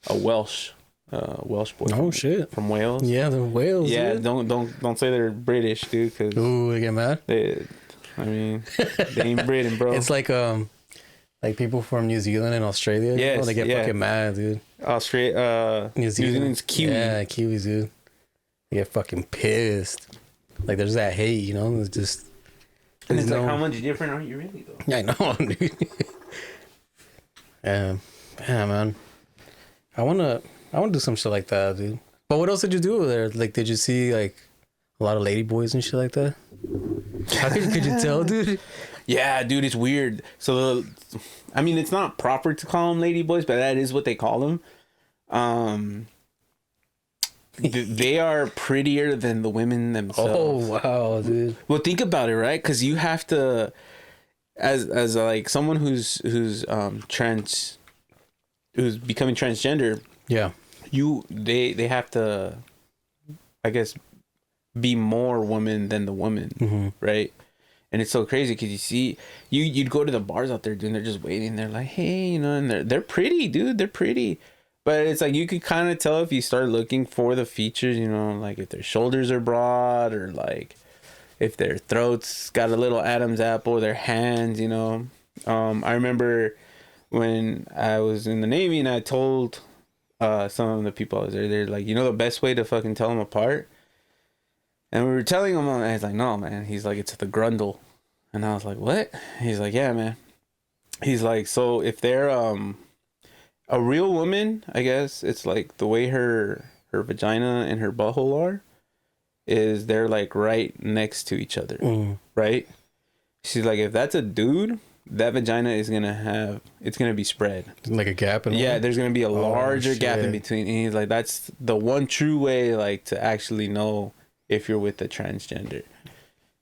a Welsh boy. Oh shit! From Wales. Yeah, the Wales. Yeah, dude. don't say they're British, dude. Cause ooh, they get mad. They ain't Britain, bro. It's like people from New Zealand and Australia. Yes, you know, they get fucking mad, dude. New Zealand's Kiwi. Yeah, Kiwis, dude. They get fucking pissed. Like there's that hate, you know. It's just. And it's like, how much different are you really though? Yeah, I know, dude. Yeah, man. I wanna do some shit like that, dude. But what else did you do over there? Like, did you see like a lot of lady boys and shit like that? How could you tell, dude? Yeah, dude, it's weird. So, I mean, it's not proper to call them lady boys, but that is what they call them. They are prettier than the women themselves. Oh wow, dude. Well, think about it, right? Because you have to, as like someone who's becoming transgender. Yeah. They have to, I guess, be more woman than the woman, right? And it's so crazy because you see, you'd go to the bars out there, dude, and they're just waiting. They're like, hey, you know, and they're pretty, dude. They're pretty. But it's like you could kind of tell if you start looking for the features, you know, like if their shoulders are broad or like if their throat's got a little Adam's apple, their hands, you know. I remember when I was in the Navy and I told some of the people I was there, they're like, you know, the best way to fucking tell them apart. And we were telling him, and he's like, no, man. He's like, it's the grundle. And I was like, what? He's like, yeah, man. He's like, so if they're a real woman, I guess it's like the way her vagina and her butthole are, is they're like right next to each other, right? She's like, if that's a dude, that vagina is it's gonna be spread like a gap. There's gonna be a larger gap in between. And he's like, that's the one true way, like, to actually know if you're with a transgender.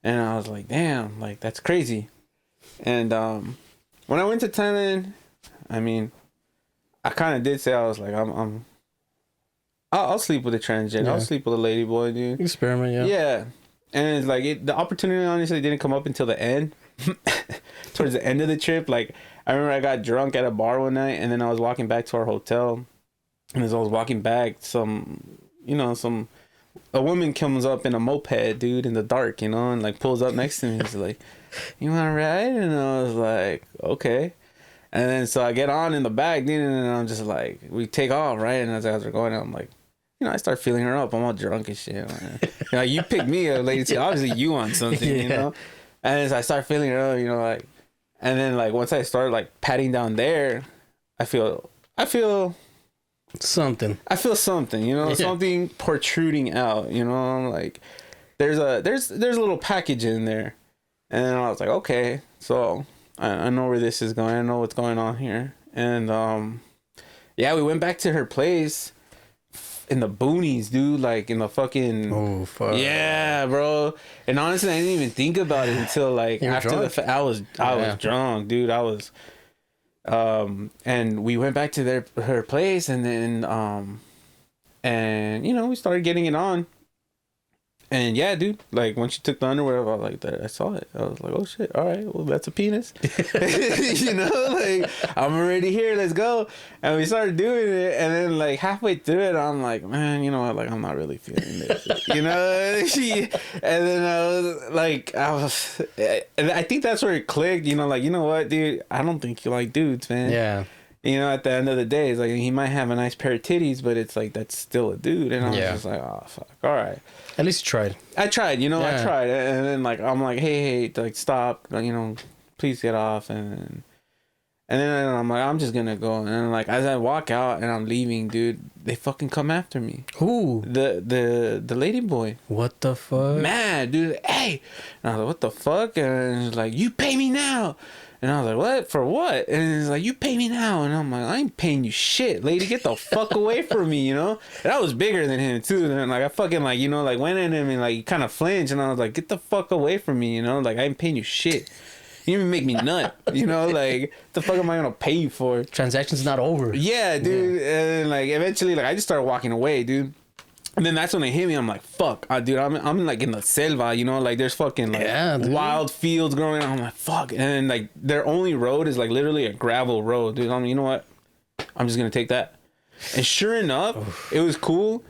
And I was like, damn, like, that's crazy. And when I went to Thailand, I mean, I kind of did say, I was like, I'll sleep with a transgender. Yeah. I'll sleep with a lady boy, dude. Experiment, yeah. Yeah. And it's like, the opportunity honestly didn't come up until the end. Towards the end of the trip. Like, I remember I got drunk at a bar one night, and then I was walking back to our hotel. And as I was walking back, a woman comes up in a moped, dude, in the dark, you know, and like pulls up next to me. He's like, you want to ride? And I was like, okay. And then so I get on in the back, dude, and I'm just like, we take off, right? And as we're going, I'm like, you know, I start feeling her up. I'm all drunk and shit. You know, you pick me up, lady, too. Obviously you want something, you know? And as I start feeling her up, you know, like, and then like once I start like patting down there, I feel something. I feel something, you know, something protruding out, you know, like there's a little package in there. And then I was like, okay, so I know where this is going. I know what's going on here. And we went back to her place in the boonies, dude, like in the fucking, oh fuck, yeah, bro. And honestly, I didn't even think about it until like after I was drunk, dude. I was and we went back to her place, and then and you know, we started getting it on. And yeah, dude, like when she took the underwear off, I was like, that I saw it. I was like, oh shit, all right, well, that's a penis. You know, like, I'm already here, let's go. And we started doing it, and then like halfway through it, I'm like, man, you know what, like, I'm not really feeling this. You know? And then and I think that's where it clicked, you know, like, you know what, dude, I don't think you like dudes, man. Yeah. You know, at the end of the day, it's like, he might have a nice pair of titties, but it's like, that's still a dude. And I was just like, oh, fuck, all right. At least you tried. I tried, you know, I tried. And then, like, I'm like, hey, like, stop, like, you know, please get off. And then I'm like, I'm just gonna go. And then, like, as I walk out and I'm leaving, dude, they fucking come after me. Who? The lady boy. What the fuck? Mad, dude. Hey. And I was like, what the fuck? And it's like, you pay me now. And I was like, what? For what? And it's like, you pay me now. And I'm like, I ain't paying you shit, lady. Get the fuck away from me, you know? And I was bigger than him, too. And like, I fucking, like, you know, like, went at him and, like, kind of flinched. And I was like, get the fuck away from me, you know? Like, I ain't paying you shit. You even make me nut, you know? Like, what the fuck am I going to pay you for? Transaction's not over. Yeah, dude. Yeah. And, like, eventually, like, I just started walking away, dude. And then that's when it hit me. I'm like, fuck, dude, I'm like in the selva, you know, like there's fucking like wild fields growing on. I'm like, fuck. And then like their only road is like literally a gravel road, dude. I'm like, you know what? I'm just going to take that. And sure enough, it was cool.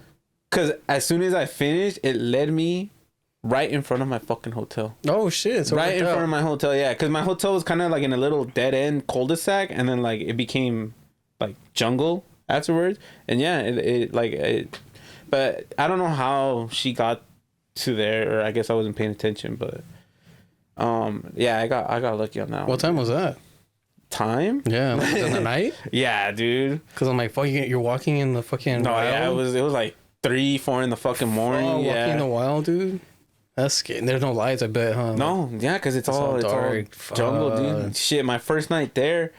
Cause as soon as I finished, it led me right in front of my fucking hotel. Oh shit. So right in front of my hotel. Yeah. Cause my hotel was kind of like in a little dead end cul-de-sac. And then like it became like jungle afterwards. And yeah, but I don't know how she got to there, or I guess I wasn't paying attention, but I got lucky on that. What time was that? Time? Yeah, like in the night? Yeah, dude. Because I'm like, fuck, you're walking in the fucking wild? Yeah, it was like 3-4 in the fucking morning. Walking yeah. in the wild, dude. That's scary. There's no lights, I bet, huh? No, yeah, because it's all dark. jungle, dude. Shit, my first night there,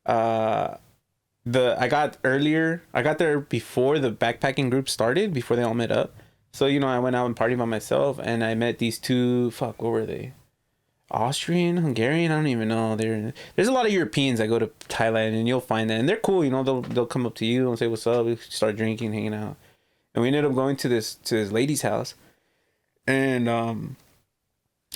I got there before the backpacking group started, before they all met up. So, you know, I went out and partied by myself, and I met these two, what were they? Austrian, Hungarian, I don't even know. There's a lot of Europeans that go to Thailand, and you'll find that, and they're cool, you know, they'll come up to you and say what's up, we start drinking, hanging out. And we ended up going to this lady's house. And I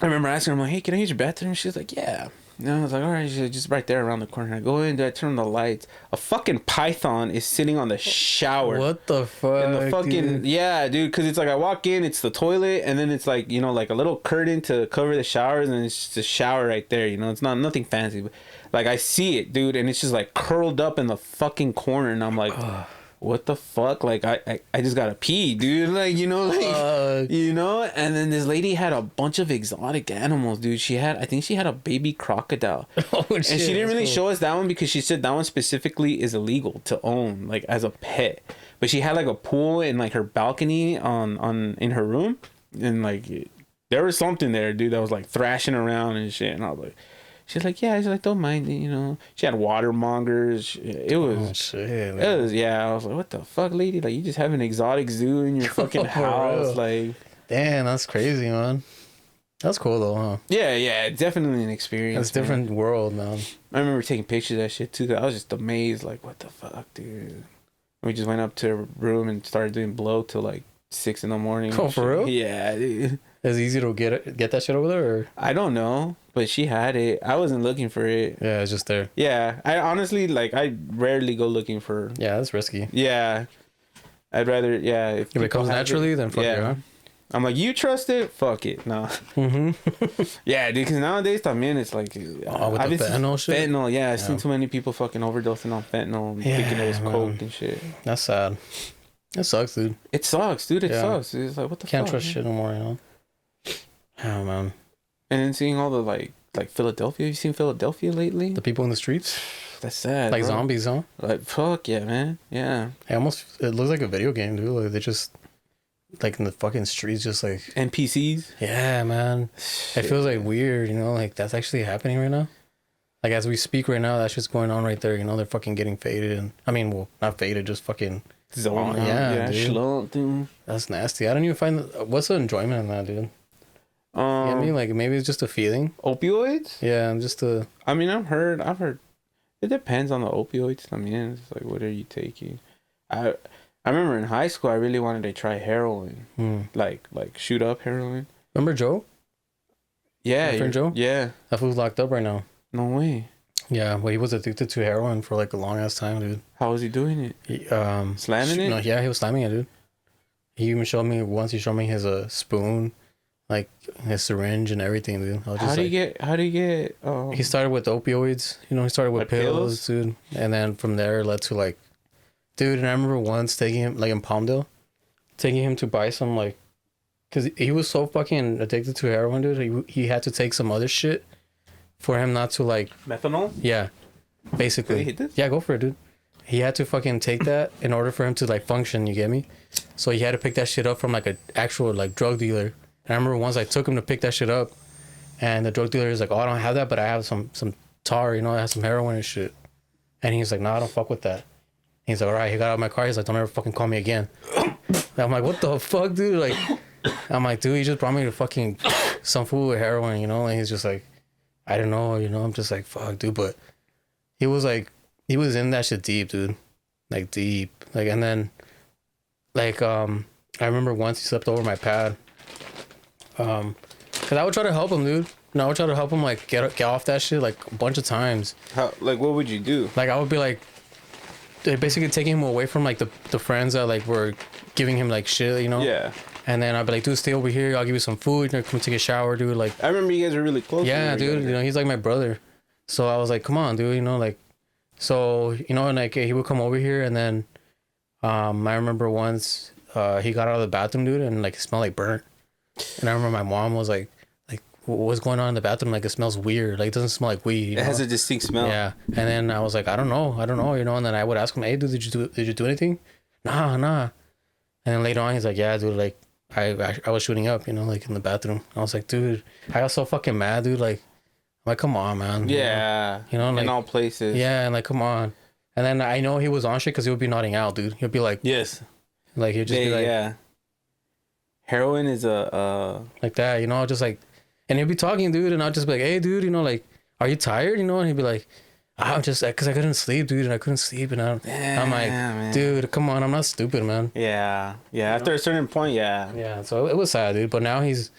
remember asking her, I'm like, hey, can I use your bathroom? She's like, yeah. And I was like, all right, she's just right there around the corner. I go in, I turn on the lights. A fucking python is sitting on the shower. What the fuck? And the fucking, dude. Yeah, dude, because it's like I walk in, it's the toilet, and then it's like, you know, like a little curtain to cover the showers, and it's just a shower right there, you know? It's nothing fancy. But like, I see it, dude, and it's just like curled up in the fucking corner, and I'm like, what the fuck? Like, I just gotta pee, dude. Like, you know, like, you know? And then this lady had a bunch of exotic animals, dude. I think she had a baby crocodile. Oh, shit, and she didn't really show us that one because she said that one specifically is illegal to own, like, as a pet. But she had, like, a pool in, like, her balcony in her room. And, like, there was something there, dude, that was, like, thrashing around and shit. And I was like... She's like, yeah. She's like, don't mind it, you know. She had water mongers. It was, oh, shit, it was, yeah. I was like, what the fuck, lady? Like, you just have an exotic zoo in your fucking house, like. Damn, that's crazy, man. That's cool though, huh? Yeah, definitely an experience. It's a different world, man. I remember taking pictures of that shit too. I was just amazed, like, what the fuck, dude. We just went up to her room and started doing blow till like 6 a.m. Oh, for real? Yeah, dude. Is it easy to get that shit over there? Or? I don't know, but she had it. I wasn't looking for it. Yeah, it's just there. Yeah, I honestly, like, I rarely go looking for. Yeah, that's risky. Yeah, I'd rather, yeah. If it comes naturally, then fuck it, huh? I'm like, you trust it? Fuck it. No. Mm-hmm. Yeah, dude, because nowadays, también, it's like... with the fentanyl shit? Fentanyl, yeah. I've seen too many people fucking overdosing on fentanyl and thinking it was coke and shit. That's sad. It sucks, dude. It sucks, dude. It sucks. It's like, what the fuck? Can't trust shit no more, you know? Oh, man. And then seeing all the, like Philadelphia. Have you seen Philadelphia lately? The people in the streets? That's sad, like, bro. Zombies, huh? Like, fuck yeah, man. Yeah. It looks like a video game, dude. Like, they just... Like, in the fucking streets, just like... NPCs? Yeah, man. Shit. It feels like weird, you know? Like, that's actually happening right now. Like, as we speak right now, that's just going on right there, you know? They're fucking getting faded. And I mean, well, not faded, just fucking... Zone out. Yeah, dude. That's nasty. I don't even find... What's the enjoyment in that, dude? You know what I mean? Like, maybe it's just a feeling. Opioids? Yeah, just a... I mean, I've heard... It depends on the opioids. I mean, it's like, what are you taking? I remember in high school, I really wanted to try heroin. Like shoot up heroin. Remember Joe? Yeah. My friend Joe? Yeah. That fool's locked up right now. No way. Yeah, well, he was addicted to heroin for like a long ass time, dude. How was he doing it? Slamming it? No, yeah, he was slamming it, dude. He even showed me once. He showed me his spoon, like his syringe and everything, dude. I was just How do you get? He started with opioids. You know, he started with pills, dude, and then from there it led to like, dude. And I remember once taking him like in Palmdale, taking him to buy some like, cause he was so fucking addicted to heroin, dude. He had to take some other shit for him not to like methanol. Yeah, basically. Can I hit this? Yeah, go for it, dude. He had to fucking take that in order for him to like function. You get me? So he had to pick that shit up from like an actual like drug dealer. And I remember once I took him to pick that shit up, and the drug dealer is like, "Oh, I don't have that, but I have some tar. You know, I have some heroin and shit." And he's like, "No, I don't fuck with that." And he's like, "All right." He got out of my car. He's like, "Don't ever fucking call me again." And I'm like, "What the fuck, dude?" Like, I'm like, "Dude, he just brought me to fucking some food with heroin, you know?" And he's just like, "I don't know, you know." I'm just like, "Fuck, dude," but he was in that shit deep, dude, like deep, like, and then, like, I remember once he slept over my pad, cause I would try to help him, dude. And I would try to help him like get off that shit like a bunch of times. How? Like, what would you do? Like, I would be like, basically taking him away from like the friends that like were giving him like shit, you know? Yeah. And then I'd be like, "Dude, stay over here. I'll give you some food. You know, come take a shower, dude." Like, I remember you guys were really close. Yeah, dude. You know, he's like my brother. So I was like, "Come on, dude." You know, like, so you know, and like he would come over here, and then, I remember once, he got out of the bathroom, dude, and like it smelled like burnt. And I remember my mom was like, "What's going on in the bathroom? Like, it smells weird. Like, it doesn't smell like weed." It has a distinct smell. Yeah. And then I was like, I don't know, you know. And then I would ask him, "Hey, dude, did you do anything?" Nah. And then later on, he's like, yeah, dude, like, I was shooting up, you know, like in the bathroom. I was like, dude, I got so fucking mad, dude. Like, I'm like, come on, man. Yeah. You know, like, in all places. Yeah, and like, come on. And then I know he was on shit because he would be nodding out, dude. He'd be like, yes. Like, he'd just be like, yeah. Heroin is like that, you know, just like, and he'd be talking, dude, and I'd just be like, hey, dude, you know, like, are you tired? You know, and he'd be like, I'm just like, because I couldn't sleep, dude, and I couldn't sleep, and I'm like, man. Dude, come on, I'm not stupid, man. Yeah, yeah. After a certain point, yeah. So it was sad, dude. But now he's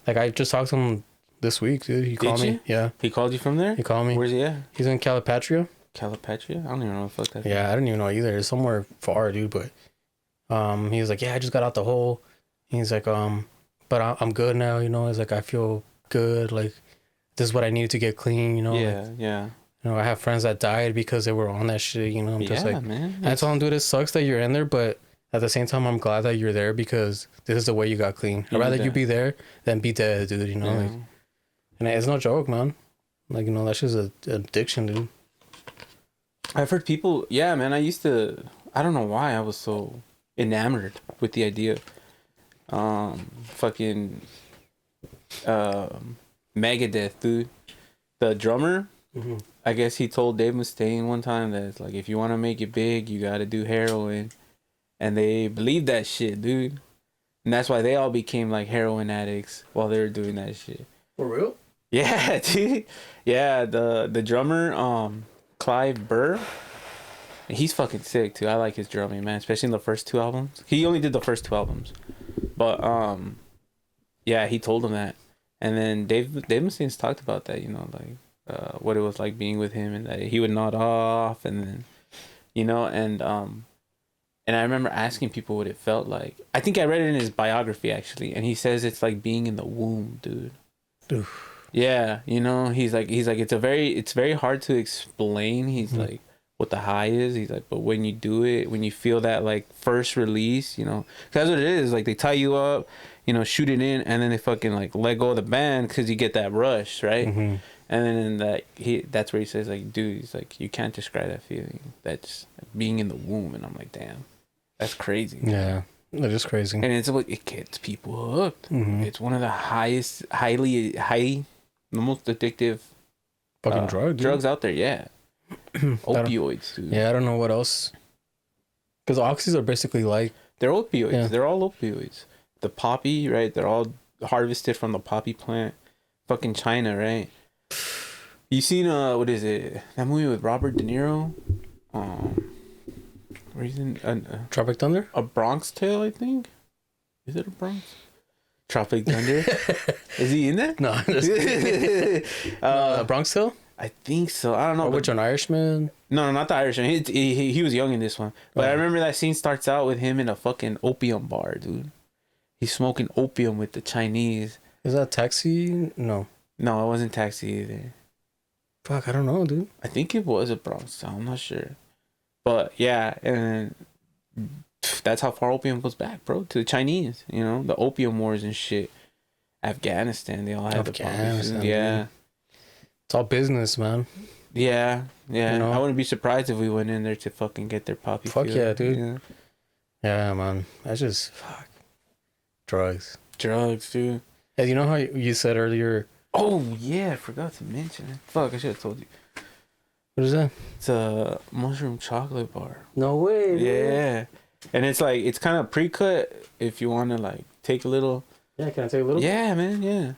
like, I just talked to him this week, dude. He called me. Yeah, he called you from there. He called me. Where's he at? He's in Calipatria. Calipatria? I don't even know what the fuck that is. Yeah, I didn't even know either. It's somewhere far, dude. But he was like, yeah, I just got out the hole. He's like, but I'm good now. You know, he's like, I feel good. Like, this is what I needed to get clean. You know. Yeah, like, yeah. You know, I have friends that died because they were on that shit, you know. I'm just like, man. I told him, dude, it sucks that you're in there, but at the same time, I'm glad that you're there because this is the way you got clean. I'd rather you be there than be dead, dude, you know. Yeah. Like, and it's no joke, man. Like, you know, that's just an addiction, dude. I've heard people, yeah, man, I don't know why I was so enamored with the idea. Fucking Megadeth, dude. The drummer, I guess he told Dave Mustaine one time that it's like, if you want to make it big, you got to do heroin. And they believed that shit, dude. And that's why they all became like heroin addicts while they were doing that shit. For real? Yeah, dude. Yeah, the drummer, Clive Burr, he's fucking sick too. I like his drumming, man, especially in the first 2 albums. He only did the first 2 albums. But yeah, he told him that. And then Dave Mustaine's talked about that, you know, like what it was like being with him, and that he would nod off, and then, you know, and I remember asking people what it felt like. I think I read it in his biography actually, and he says it's like being in the womb, dude. Yeah, you know, he's like it's very hard to explain. He's like what the high is. He's like, but when you do it, when you feel that like first release, you know, 'cause that's what it is. Like they tie you up, you know, shoot it in, and then they fucking like let go of the band because you get that rush, right? And then in that's where he says like, dude, he's like, you can't describe that feeling. That's being in the womb. And I'm like, damn, that's crazy. Yeah, that is crazy. And it's like, it gets people hooked. It's one of the the most addictive fucking drugs out there. Yeah. Opioids, dude. Yeah, I don't know what else. Because oxys are basically like, they're opioids. Yeah. They're all opioids. The poppy, right? They're all harvested from the poppy plant. Fucking China, right? You seen what is it? That movie with Robert De Niro? Where he's in Tropic Thunder? A Bronx Tale, I think. Is it a Bronx? Tropic Thunder. Is he in that? No, Bronx Tale? I think so. I don't know. Which one, Irishman? No, not the Irishman. He was young in this one. But I remember that scene starts out with him in a fucking opium bar, dude. He's smoking opium with the Chinese. Is that Taxi? No, it wasn't Taxi either. Fuck, I don't know, dude. I think it was a Bronx Tale. I'm not sure. But yeah, and that's how far opium goes back, bro. To the Chinese, you know, the opium wars and shit. Afghanistan, they all have the poppies. Yeah. It's all business, man. Yeah. You know? I wouldn't be surprised if we went in there to fucking get their poppy. Fuck field. Yeah, dude. Yeah. Yeah, man. That's just drugs, dude. Hey, you know how you said earlier? Oh yeah, I forgot to mention it. Fuck, I should have told you. What is that? It's a mushroom chocolate bar. No way. Yeah, and it's like it's kind of pre-cut if you want to like take a little. Yeah, can I take a little? Yeah, man. Yeah.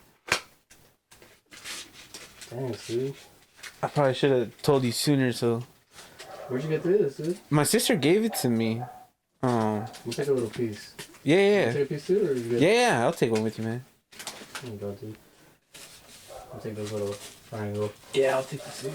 Thanks, dude. I probably should have told you sooner. So. Where'd you get this, dude? My sister gave it to me. We'll take a little piece. Yeah. You take a piece too, or you Yeah. I'll take one with you, man. Oh my God, dude. I'll take this little triangle. Yeah, I'll take this too.